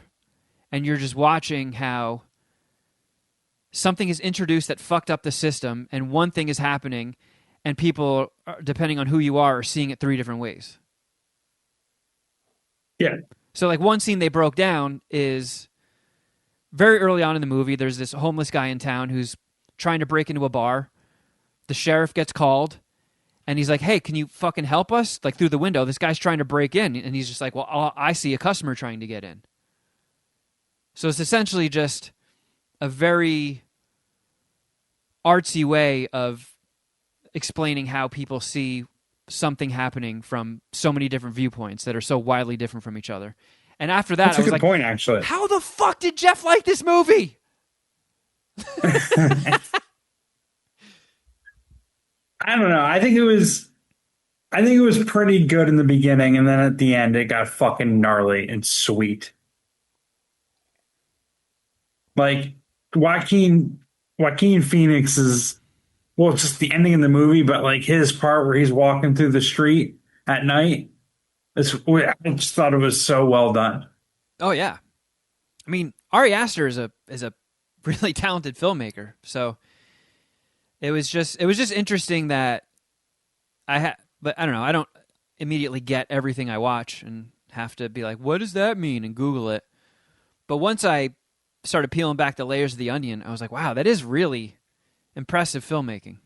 And you're just watching how something is introduced that fucked up the system, and one thing is happening, and people, depending on who you are seeing it 3 different ways. Yeah. So, like, one scene they broke down is very early on in the movie. There's this homeless guy in town who's trying to break into a bar. The sheriff gets called, and he's like, hey, can you fucking help us? Like, through the window, this guy's trying to break in. And he's just like, well, I see a customer trying to get in. So it's essentially just a very artsy way of explaining how people see something happening from so many different viewpoints that are so widely different from each other. And after that, That's I was a good like, point, actually. how the fuck did Geoff like this movie? I don't know. I think it was pretty good in the beginning, and then at the end it got fucking gnarly and sweet. Like Joaquin Phoenix is, well, just the ending of the movie, but like his part where he's walking through the street at night, I just thought it was so well done. Oh yeah, I mean, Ari Aster is a really talented filmmaker, so it was just interesting that but I don't know, I don't immediately get everything I watch and have to be like, what does that mean, and Google it. But once I started peeling back the layers of the onion, I was like, wow, that is really impressive filmmaking.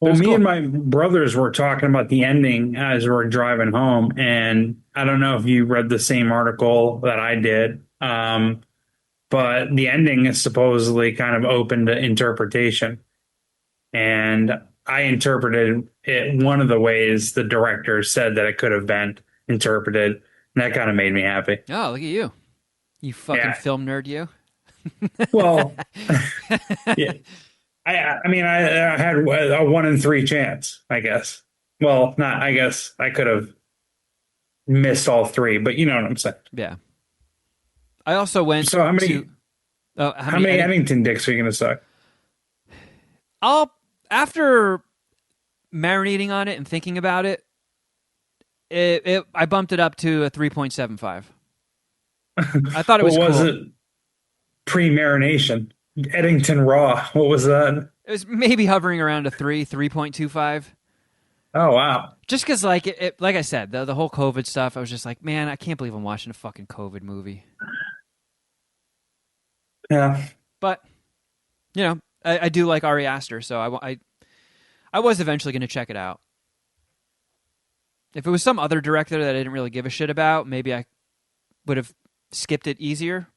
Well, me and my brothers were talking about the ending as we were driving home, and I don't know if you read the same article that I did, but the ending is supposedly kind of open to interpretation. And I interpreted it one of the ways the director said that it could have been interpreted, and that kind of made me happy. Oh, look at you. You fucking film nerd, you. Well, yeah. I mean, I had a 1 in 3 chance, I guess. Well, not, I guess I could have missed all 3, but you know what I'm saying. Yeah. I also went So how many Eddington dicks are you going to suck? After marinating on it and thinking about it, I bumped it up to a 3.75. I thought it was cool. Was it pre-marination? Eddington Raw. What was that? It was maybe hovering around a 3.25. Oh, wow. Just because, like, like I said, the whole COVID stuff, I was just like, man, I can't believe I'm watching a fucking COVID movie. Yeah. But, you know, I do like Ari Aster, so I was eventually going to check it out. If it was some other director that I didn't really give a shit about, maybe I would have skipped it easier.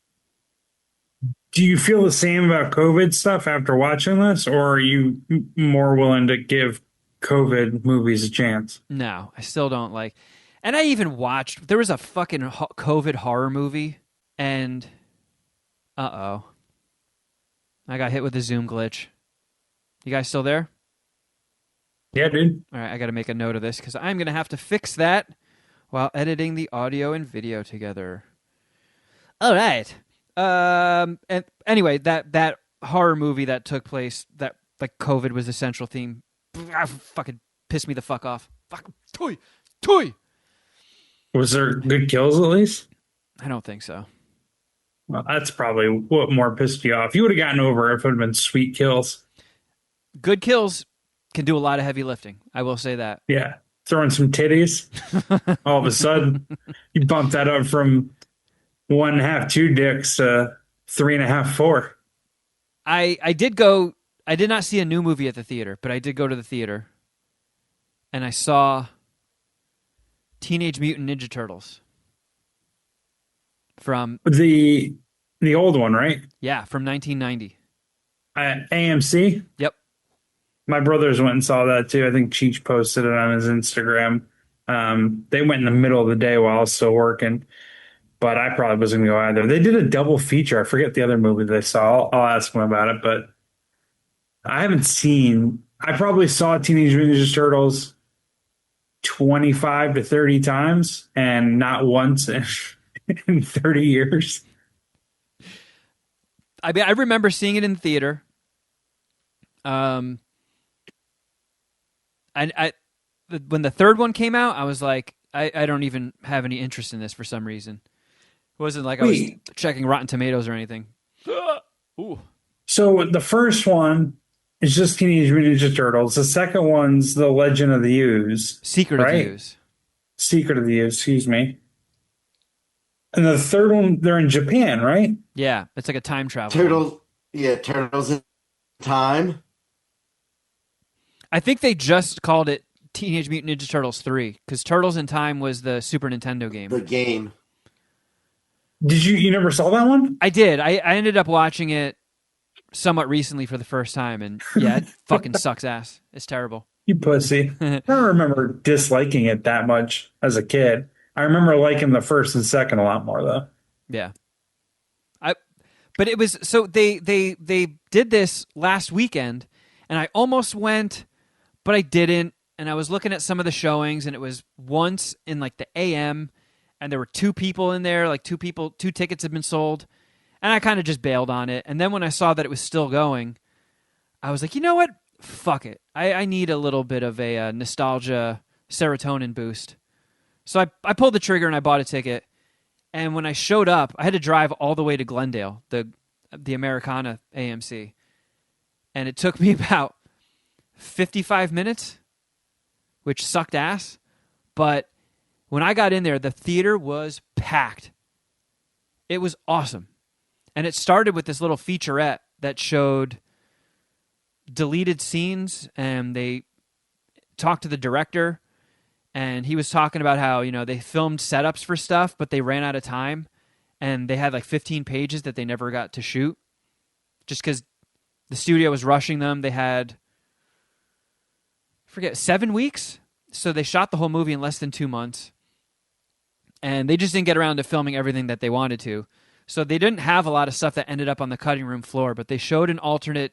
Do you feel the same about COVID stuff after watching this, or are you more willing to give COVID movies a chance? No, I still don't like. And I even watched, there was a fucking COVID horror movie, and I got hit with a Zoom glitch. You guys still there? Yeah, dude. All right, I got to make a note of this because I'm going to have to fix that while editing the audio and video together. All right. And anyway, that horror movie that took place, that like COVID was the central theme, fucking pissed me the fuck off. Fucking toy. Was there good kills at least? I don't think so. Well, that's probably what more pissed you off. You would have gotten over it if it would have been sweet kills. Good kills can do a lot of heavy lifting. I will say that. Yeah. Throwing some titties. All of a sudden, you bump that up from 1.5, 2 dicks to 3.5, 4. I did not see a new movie at the theater, but I did go to the theater and I saw Teenage Mutant Ninja Turtles. From the old one, right? Yeah, from 1990. AMC? Yep. My brothers went and saw that too. I think Cheech posted it on his Instagram. They went in the middle of the day while I was still working, but I probably wasn't going to go either. They did a double feature. I forget the other movie they saw. I'll ask them about it, but I probably saw Teenage Mutant Ninja Turtles 25 to 30 times and not once in 30 years. I mean, I remember seeing it in the theater. When the third one came out, I was like, I don't even have any interest in this for some reason. It wasn't like I was checking Rotten Tomatoes or anything. Ooh. So the first one is just Teenage Mutant Ninja Turtles. The second one's The Legend of the Ooze, Secret of the right? Ooze. Secret of the Ooze, excuse me. And the third one, they're in Japan, right? Yeah, it's like a time travel one. Turtles. Yeah, Turtles in Time. I think they just called it Teenage Mutant Ninja Turtles 3 because Turtles in Time was the Super Nintendo game. The game. Did you never saw that one? I did. I ended up watching it somewhat recently for the first time, and yeah, it fucking sucks ass. It's terrible. You pussy. I don't remember disliking it that much as a kid. I remember liking the first and second a lot more though. Yeah. But it was so they did this last weekend, and I almost went, but I didn't. And I was looking at some of the showings, and it was once in like the AM, and there were two people in there, like two tickets had been sold, and I kind of just bailed on it. And then when I saw that it was still going, I was like, you know what? Fuck it. I need a little bit of a nostalgia serotonin boost. So I pulled the trigger and I bought a ticket. And when I showed up, I had to drive all the way to Glendale, the Americana AMC. And it took me about 55 minutes, which sucked ass. But when I got in there, the theater was packed. It was awesome. And it started with this little featurette that showed deleted scenes, and they talked to the director, and he was talking about how, they filmed setups for stuff, but they ran out of time, and they had like 15 pages that they never got to shoot just because the studio was rushing them. They had, 7 weeks, so they shot the whole movie in less than 2 months, and they just didn't get around to filming everything that they wanted to. So they didn't have a lot of stuff that ended up on the cutting room floor, but they showed an alternate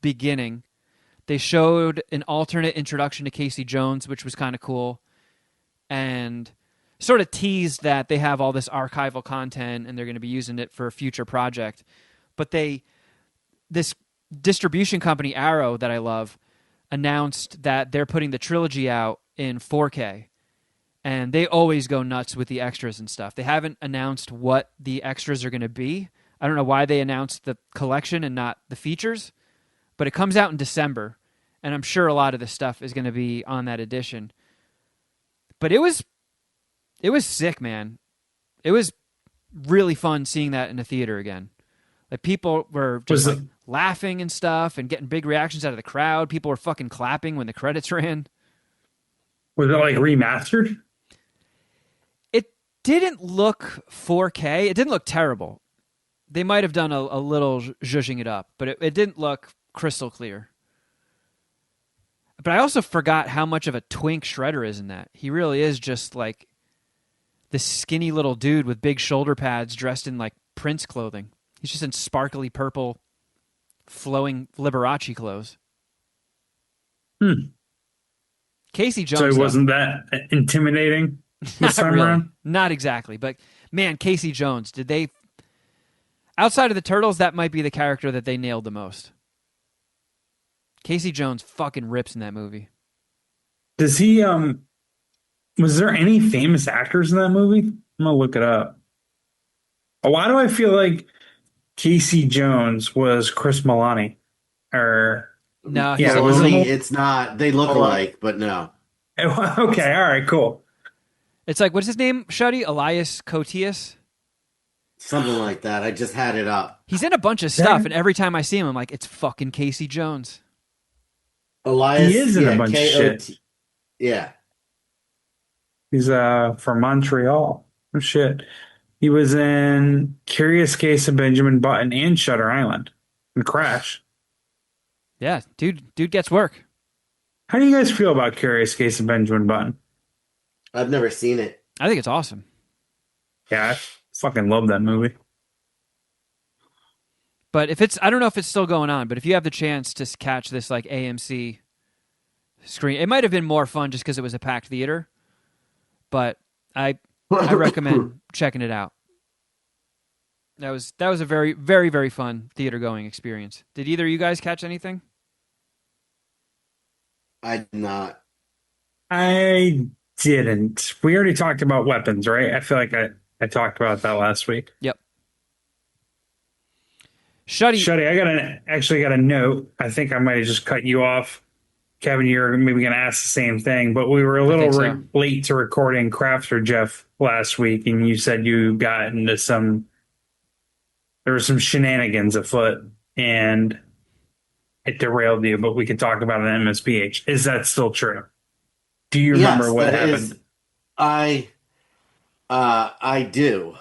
beginning. They showed an alternate introduction to Casey Jones, which was kind of cool, and sort of teased that they have all this archival content and they're going to be using it for a future project. But this distribution company, Arrow, that I love, announced that they're putting the trilogy out in 4K. And they always go nuts with the extras and stuff. They haven't announced what the extras are going to be. I don't know why they announced the collection and not the features, but it comes out in December, and I'm sure a lot of the stuff is going to be on that edition. But it was sick, man. It was really fun seeing that in a theater again. Like, people were just laughing and stuff and getting big reactions out of the crowd. People were fucking clapping when the credits ran. Was it like remastered? It didn't look 4K. It didn't look terrible. They might have done a little zhuzhing it up, but it didn't look crystal clear. But I also forgot how much of a twink Shredder is in that. He really is just like this skinny little dude with big shoulder pads dressed in like Prince clothing. He's just in sparkly purple flowing Liberace clothes. Casey Jones. So it wasn't that intimidating this time around? Not exactly. But man, Casey Jones, outside of the Turtles, that might be the character that they nailed the most. Casey Jones fucking rips in that movie. Does he, was there any famous actors in that movie? I'm going to look it up. Why do I feel like Casey Jones was Chris Milani? Or no, yeah, it's not. They look alike, but no. Okay, all right, cool. It's like, what's his name, Shuddy? Elias Koteas? Something like that. I just had it up. He's in a bunch of stuff, and every time I see him, I'm like, it's fucking Casey Jones. Elias, he is in a bunch of shit. Yeah. He's from Montreal. Oh, shit. He was in Curious Case of Benjamin Button and Shutter Island and Crash. Yeah, dude gets work. How do you guys feel about Curious Case of Benjamin Button? I've never seen it. I think it's awesome. Yeah, I fucking love that movie. But I don't know if it's still going on, but if you have the chance to catch this like AMC screen, it might have been more fun just because it was a packed theater. But I recommend checking it out. That was a very, very, very fun theater going experience. Did either of you guys catch anything? I did not. I didn't. We already talked about weapons, right? I feel like I talked about that last week. Yep. Shuddy, I got a note. I think I might have just cut you off. Kevin, you're maybe going to ask the same thing, but we were a little late to recording Crafter Geoff last week, and you said you got into there were some shenanigans afoot, and it derailed you, but we could talk about it in MSPH. Is that still true? Do you remember what happened? I do.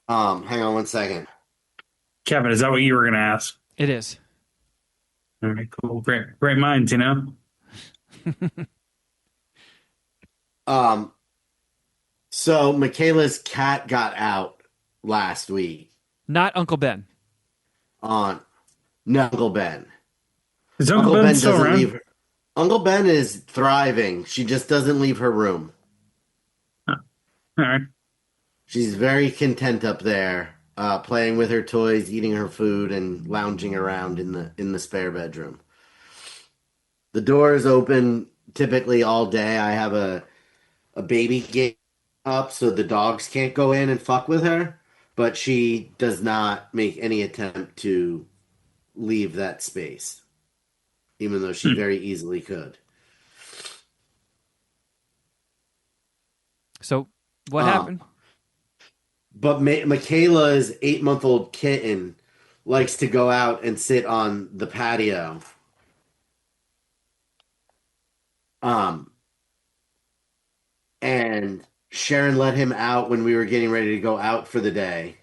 Hang on one second. Kevin, is that what you were going to ask? It is. All right, cool. Great minds, you know? So Michaela's cat got out last week. Not Uncle Ben. No, Uncle Ben. Is Uncle Ben still around? Leave her. Uncle Ben is thriving. She just doesn't leave her room. Oh. All right. She's very content up there, playing with her toys, eating her food, and lounging around in the spare bedroom. The door is open typically all day. I have a baby gate up so the dogs can't go in and fuck with her, but she does not make any attempt to leave that space, even though she very easily could. So what happened? But Michaela's 8-month-old kitten likes to go out and sit on the patio. And Sharon let him out when we were getting ready to go out for the day.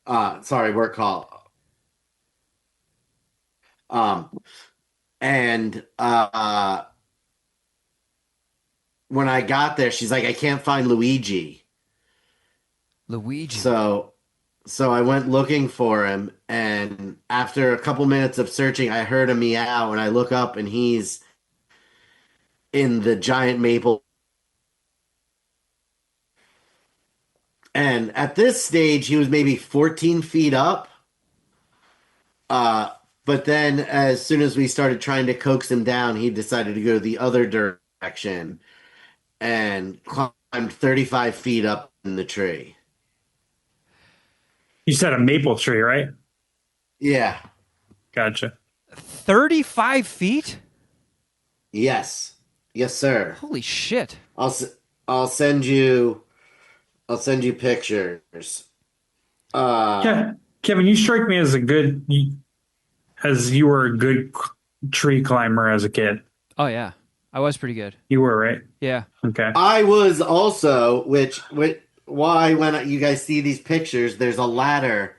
Sorry, work call. When I got there, she's like, I can't find Luigi. So I went looking for him, and after a couple minutes of searching, I heard a meow, and I look up, and he's in the giant maple. And at this stage, he was maybe 14 feet up. But then as soon as we started trying to coax him down, he decided to go the other direction and climbed 35 feet up in the tree. You said a maple tree, right? Yeah. Gotcha. 35 feet? Yes. Yes, sir. Holy shit. I'll send you pictures. Kevin, you strike me as you were a good tree climber as a kid. Oh yeah. I was pretty good. You were, right? Yeah. Okay. I was also, why when you guys see these pictures, there's a ladder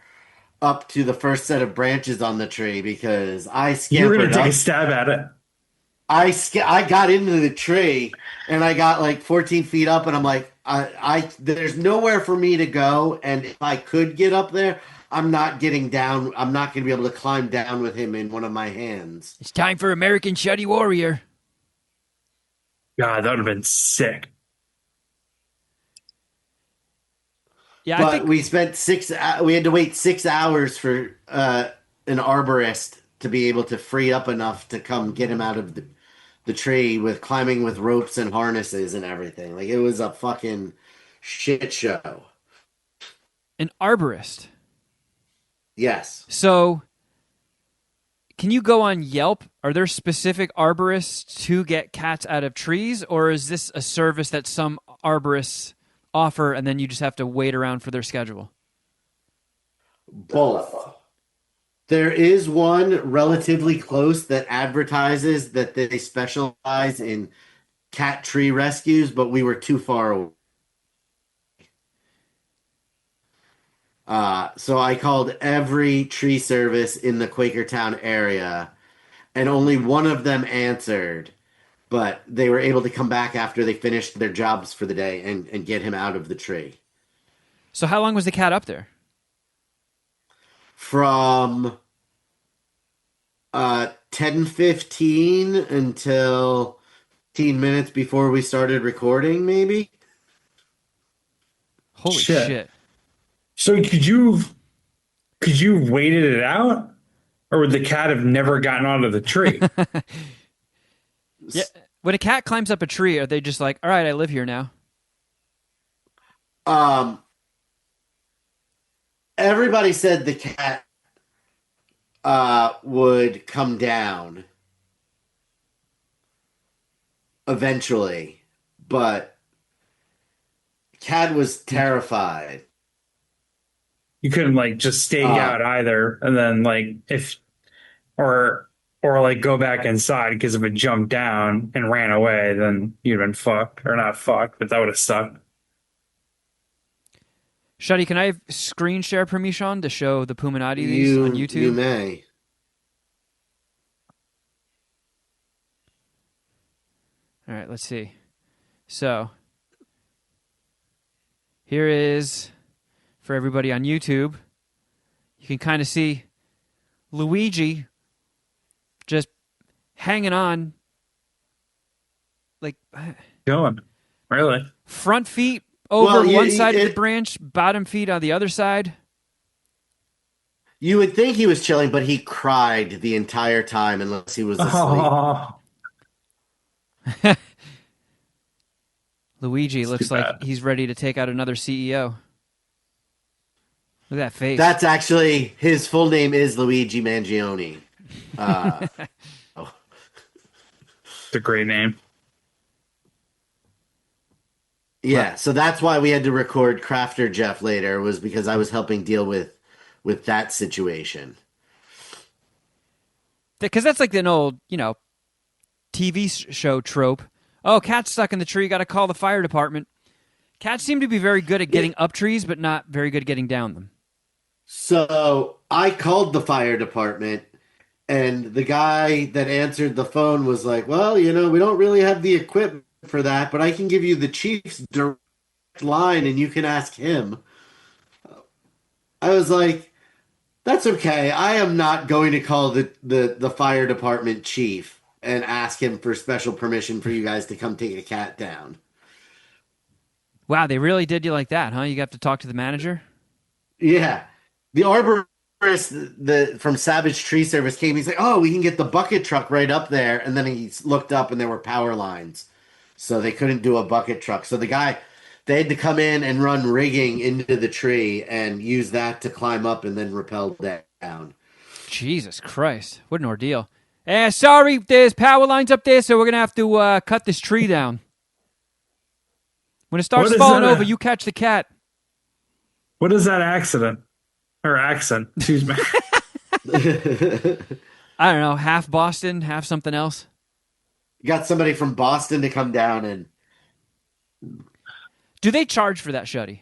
up to the first set of branches on the tree because I scampered. You were going to take a stab at it. I got into the tree and I got like 14 feet up and I'm like, there's nowhere for me to go. And if I could get up there, I'm not getting down. I'm not going to be able to climb down with him in one of my hands. It's time for American Shuddy Warrior. God, that would have been sick. Yeah, but I think we spent we had to wait 6 hours for an arborist to be able to free up enough to come get him out of the tree with climbing with ropes and harnesses and everything. Like, it was a fucking shit show. An arborist? Yes. So, can you go on Yelp? Are there specific arborists to get cats out of trees, or is this a service that some arborists offer and then you just have to wait around for their schedule? Both. There is one relatively close that advertises that they specialize in cat tree rescues, but we were too far away. So I called every tree service in the Quakertown area, and only one of them answered, but they were able to come back after they finished their jobs for the day and get him out of the tree. So how long was the cat up there? From 10:15 until 15 minutes before we started recording, maybe. Holy shit. So could you waited it out, or would the cat have never gotten out of the tree? Yeah. When a cat climbs up a tree, are they just like, all right, I live here now? everybody said the cat would come down eventually, but Cad was terrified. You couldn't like just stake out either, and then like if or like go back inside because if it jumped down and ran away, then you'd been fucked or not fucked, but that would have sucked. Shuddy, can I have screen share permission to show the Puminati these on YouTube? You may. All right, let's see. So, here is, for everybody on YouTube, you can kind of see Luigi just hanging on, like... Going. Really? Front feet over one side of the branch, bottom feet on the other side. You would think he was chilling, but he cried the entire time unless he was asleep. Oh. Luigi looks like he's ready to take out another CEO. Look at that face. That's actually, his full name is Luigi Mangione. It's a great name. Yeah, so that's why we had to record Crafter Geoff later, was because I was helping deal with that situation. Because that's like an old, TV show trope. Oh, cat's stuck in the tree, got to call the fire department. Cats seem to be very good at getting up trees, but not very good at getting down them. So I called the fire department, and the guy that answered the phone was like, well, we don't really have the equipment for that, but I can give you the chief's direct line, and you can ask him. I was like, that's okay. I am not going to call the fire department chief and ask him for special permission for you guys to come take a cat down. Wow, they really did you like that, huh? You got to talk to the manager? Yeah. The arborist from Savage Tree Service came. He's like, oh, we can get the bucket truck right up there. And then he looked up and there were power lines. So they couldn't do a bucket truck. So they had to come in and run rigging into the tree and use that to climb up and then rappel down. Jesus Christ. What an ordeal. Sorry, there's power lines up there, so we're going to have to cut this tree down. When it starts falling over, you catch the cat. What is that accident? Or accent, excuse me. I don't know, half Boston, half something else. You got somebody from Boston to come down and... Do they charge for that, Shuddy?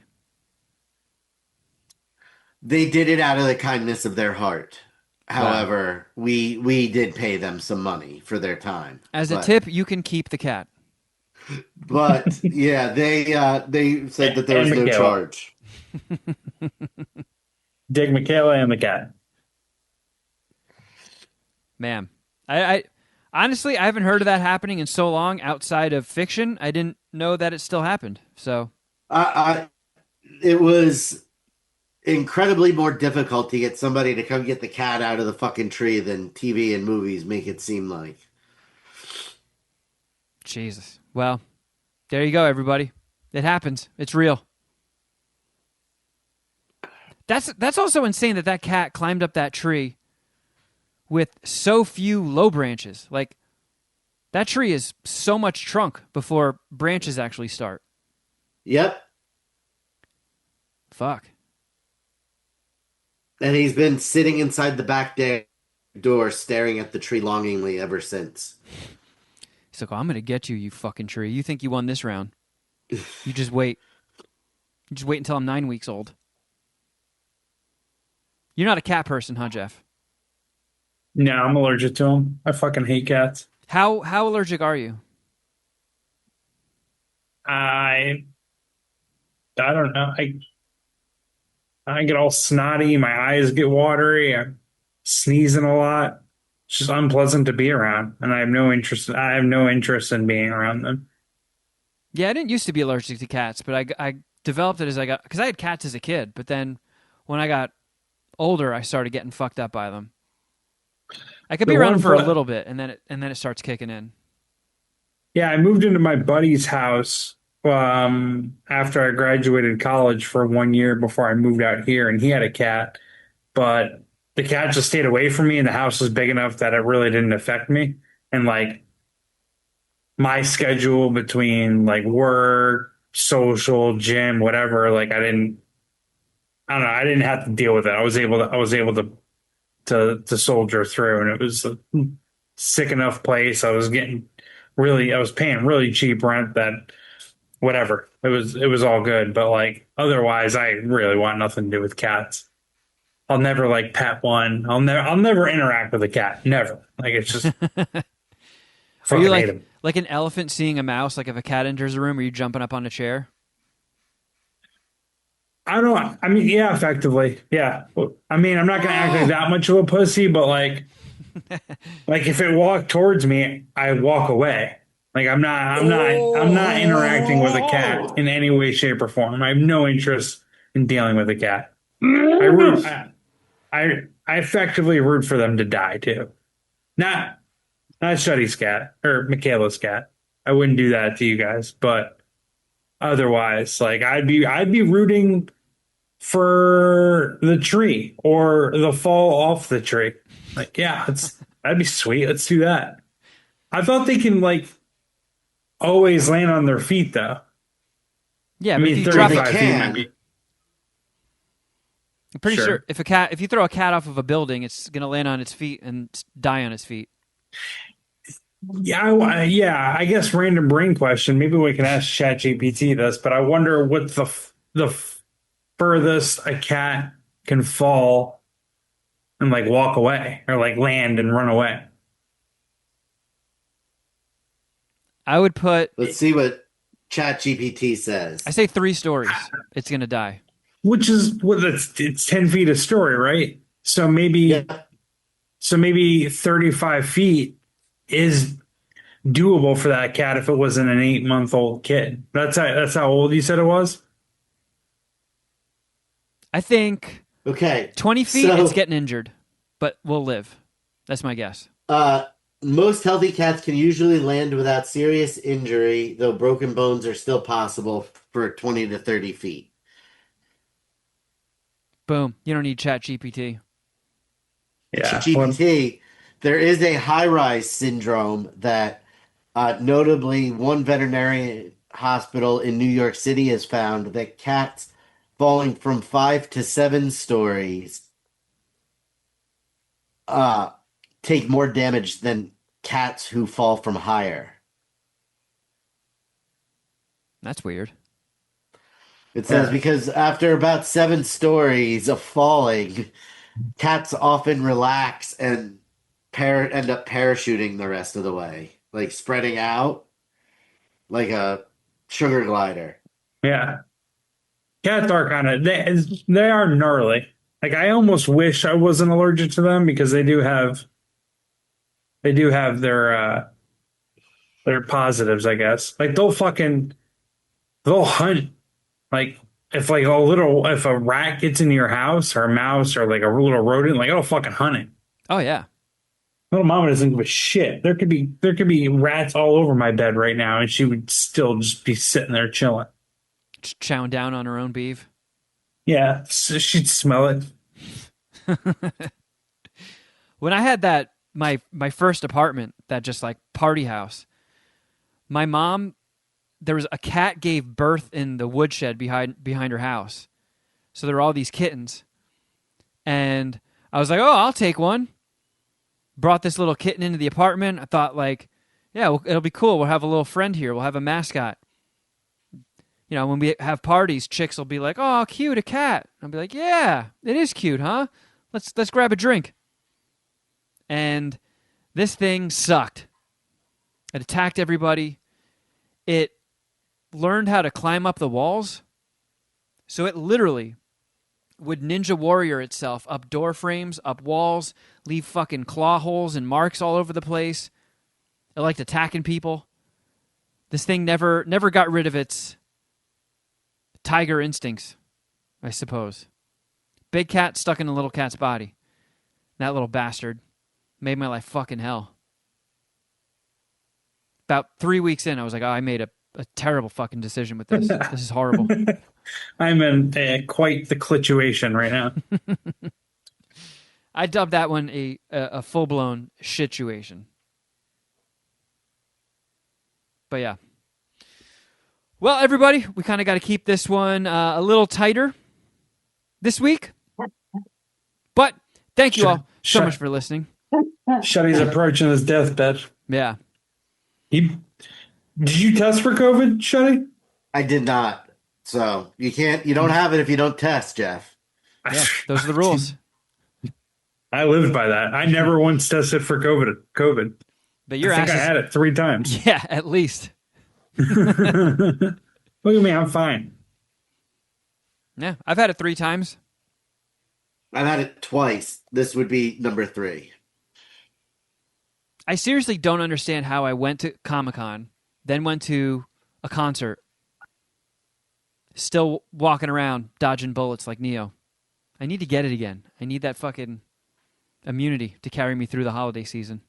They did it out of the kindness of their heart. However, we did pay them some money for their time. As a tip, you can keep the cat. But yeah, they said that there was no charge. Dig Michaela and the cat. Man, I honestly, I haven't heard of that happening in so long outside of fiction. I didn't know that it still happened. So, it was incredibly more difficult to get somebody to come get the cat out of the fucking tree than TV and movies make it seem like. Jesus. Well, there you go, everybody. It happens. It's real. That's also insane that cat climbed up that tree with so few low branches. Like, that tree is so much trunk before branches actually start. Yep. Fuck. And he's been sitting inside the back door staring at the tree longingly ever since. He's like, oh, I'm going to get you, you fucking tree. You think you won this round. You just wait. You just wait until I'm 9 weeks old. You're not a cat person, huh, Geoff? No, I'm allergic to them. I fucking hate cats. How allergic are you? I don't know. I get all snotty. My eyes get watery. I'm sneezing a lot. It's just unpleasant to be around, and I have no interest in being around them. Yeah, I didn't used to be allergic to cats, but I developed it because I had cats as a kid. But then when I got older, I started getting fucked up by them. I could be around them for a little bit, and then it starts kicking in. Yeah, I moved into my buddy's house after I graduated college for 1 year before I moved out here, and he had a cat, but the cat just stayed away from me, and the house was big enough that it really didn't affect me. And like my schedule between like work, social, gym, whatever, like I don't know, I didn't have to deal with it. I was able to soldier through, and it was a sick enough place. I was paying really cheap rent that whatever. It was all good, but like otherwise I really want nothing to do with cats. I'll never like pet one. I'll never interact with a cat. Never. Like it's just Are you fucking hate like 'em. like an elephant seeing a mouse? Like if a cat enters the room, are you jumping up on a chair? I don't. I mean, yeah, effectively, yeah. I mean, I'm not gonna act like that much of a pussy, but like if it walked towards me, I walk away. Like I'm not interacting with a cat in any way, shape, or form. I have no interest in dealing with a cat. I root. I effectively root for them to die too. Not not Shuddy's cat or Michaela's cat. I wouldn't do that to you guys, but otherwise, like I'd be rooting for the tree or the fall off the tree. Like, yeah, that'd be sweet. Let's do that. I thought they can like always land on their feet though. Yeah, I but if mean, you drop 35 it, They feet can. might be. I'm pretty Sure. sure if you throw a cat off of a building, it's gonna land on its feet and die on its feet. Yeah, yeah. I guess random brain question. Maybe we can ask ChatGPT this, but I wonder what the furthest a cat can fall and like walk away or like land and run away. I would put. Let's see what ChatGPT says. I say 3 stories. It's gonna die. Which is what it's 10 feet a story, right? So maybe Yeah. so maybe 35 feet is doable for that cat if it wasn't an 8 month old kid. That's how old you said it was? I think Okay. 20 feet. So, It's getting injured, but we'll live. That's my guess. most healthy cats can usually land without serious injury, though broken bones are still possible for 20 to 30 feet. Boom. You don't need ChatGPT. Yeah. GPT, there is a high-rise syndrome that notably one veterinary hospital in New York City has found that cats falling from 5 to 7 stories take more damage than cats who fall from higher. That's weird. It says Yeah. because after about 7 stories of falling, cats often relax and end up parachuting the rest of the way, like spreading out like a sugar glider. Yeah. Cats are kind of they are gnarly. Like I almost wish I wasn't allergic to them because they do have their positives, I guess. Like they'll hunt. Like if a rat gets into your house or a mouse or like a little rodent, like it'll fucking hunt it. Oh yeah. Little mama doesn't give a shit. There could be rats all over my bed right now, and she would still just be sitting there chilling. Just chowing down on her own beef. Yeah, so she'd smell it. When I had that my first apartment, that just like party house, my mom, there was a cat gave birth in the woodshed behind her house. So there were all these kittens. And I was like, "Oh, I'll take one." Brought this little kitten into the apartment. I thought like, "Yeah, well, it'll be cool. We'll have a little friend here. We'll have a mascot." You know, when we have parties, chicks will be like, "Oh, cute, a cat." I'll be like, "Yeah, it is cute, huh? Let's grab a drink." And this thing sucked. It attacked everybody. It learned how to climb up the walls. So it literally would ninja warrior itself up door frames, up walls, leave fucking claw holes and marks all over the place. It liked attacking people. This thing never got rid of its tiger instincts, I suppose. Big cat stuck in a little cat's body. That little bastard made my life fucking hell. About 3 weeks in, I was like, "Oh, I made a terrible fucking decision with this. This is horrible. I'm in quite the clituation right now. I dubbed that one a full-blown shituation. But yeah. Well, everybody, we kind of got to keep this one a little tighter this week. But thank you all so much for listening. Shuddy's approaching his deathbed. Yeah. Did you test for COVID, Shuddy? I did not. So you don't have it if you don't test, Geoff. Yeah, those are the rules. I lived by that. I never once tested for COVID. But your I think ass I had it 3 times. Yeah, at least. Look at me, I'm fine. Yeah, I've had it 3 times. I've had it twice. This would be number 3. I seriously don't understand how I went to Comic-Con, then went to a concert, still walking around dodging bullets like Neo. I need to get it again. I need that fucking immunity to carry me through the holiday season.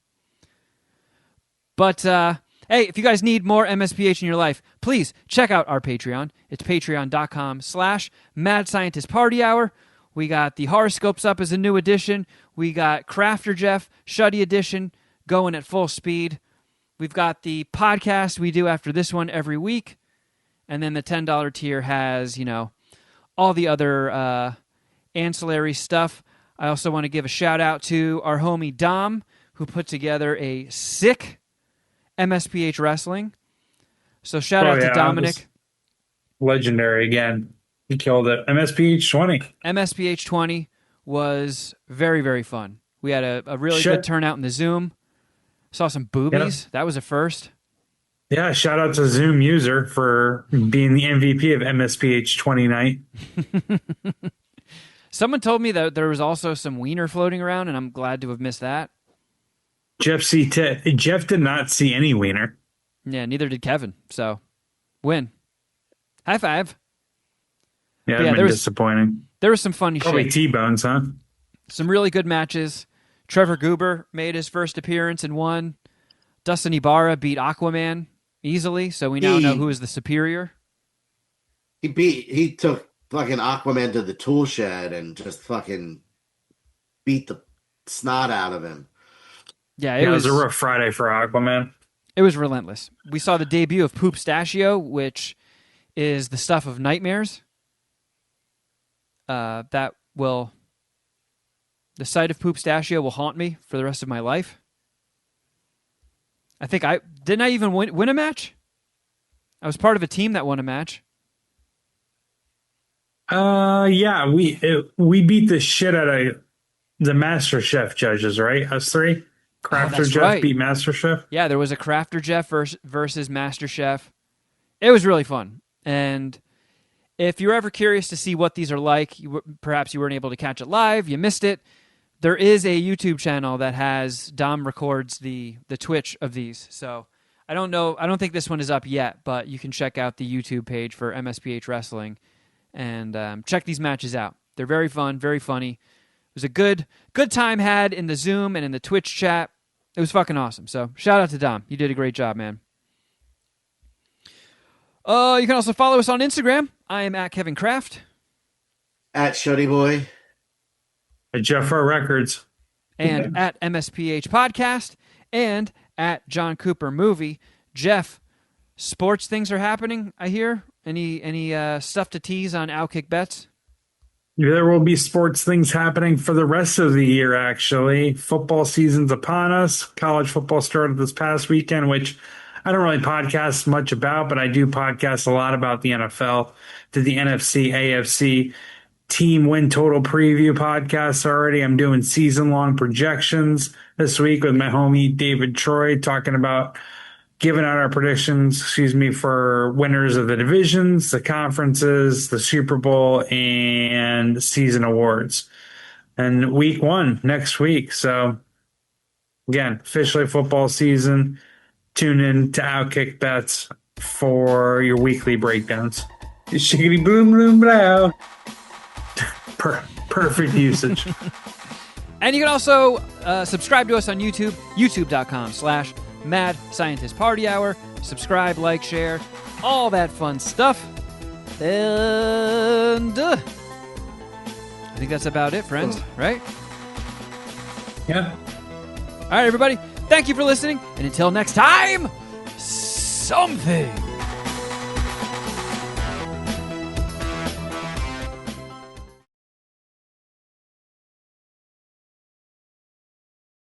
But, hey, if you guys need more MSPH in your life, please check out our Patreon. It's patreon.com/Mad Scientist Party Hour. We got the horoscopes up as a new edition. We got Crafter Geoff, Shuddy edition, going at full speed. We've got the podcast we do after this one every week. And then the $10 tier has, all the other ancillary stuff. I also want to give a shout out to our homie Dom, who put together a sick MSPH wrestling. So shout out to Dominic. Legendary again. He killed it. MSPH 20. MSPH 20 was very, very fun. We had a really good turnout in the Zoom. Saw some boobies. Yeah. That was a first. Yeah, shout out to Zoom user for being the MVP of MSPH 20 night. Someone told me that there was also some wiener floating around, and I'm glad to have missed that. Geoff did not see any wiener. Yeah, neither did Kevin. So, win. High five. Yeah, it's been disappointing. There was some funny Probably shit. T-bones, huh? Some really good matches. Trevor Goober made his first appearance and won. Dustin Ibarra beat Aquaman easily, so we now know who is the superior. He took fucking Aquaman to the tool shed and just fucking beat the snot out of him. Yeah, it was a rough Friday for Aquaman. It was relentless. We saw the debut of Poop Stachio, which is the stuff of nightmares. The sight of Poop Stachio will haunt me for the rest of my life. I think didn't I even win a match? I was part of a team that won a match. Yeah, we beat the shit out of the MasterChef judges, right? Us 3. Crafter Geoff beat MasterChef. Yeah, there was a Crafter Geoff versus MasterChef. It was really fun. And if you're ever curious to see what these are like, perhaps you weren't able to catch it live, you missed it, there is a YouTube channel that has Dom records the Twitch of these. So I don't think this one is up yet, but you can check out the YouTube page for MSPH Wrestling and check these matches out. They're very fun, very funny. It was a good time had in the Zoom and in the Twitch chat. It was fucking awesome. So shout out to Dom. You did a great job, man. You can also follow us on Instagram. I am at Kevin Kraft. At Shuddy Boy. At Geoff Records. And at MSPH Podcast. And at John Cooper Movie. Geoff, sports things are happening, I hear. Any stuff to tease on Outkick Bets? There will be sports things happening for the rest of the year, actually. Football season's upon us. College football started this past weekend, which I don't really podcast much about, but I do podcast a lot about the NFL. Did the NFC, AFC team win total preview podcasts already. I'm doing season-long projections this week with my homie David Troy, talking about giving out our predictions, for winners of the divisions, the conferences, the Super Bowl, and season awards. And week 1 next week. So, again, officially football season. Tune in to Outkick Bets for your weekly breakdowns. Shiggity boom boom blow. Perfect usage. And you can also subscribe to us on YouTube, youtube.com/Mad Scientist Party Hour. Subscribe, like, share, all that fun stuff. And I think that's about it, friends, right? Yeah. All right, everybody. Thank you for listening. And until next time, something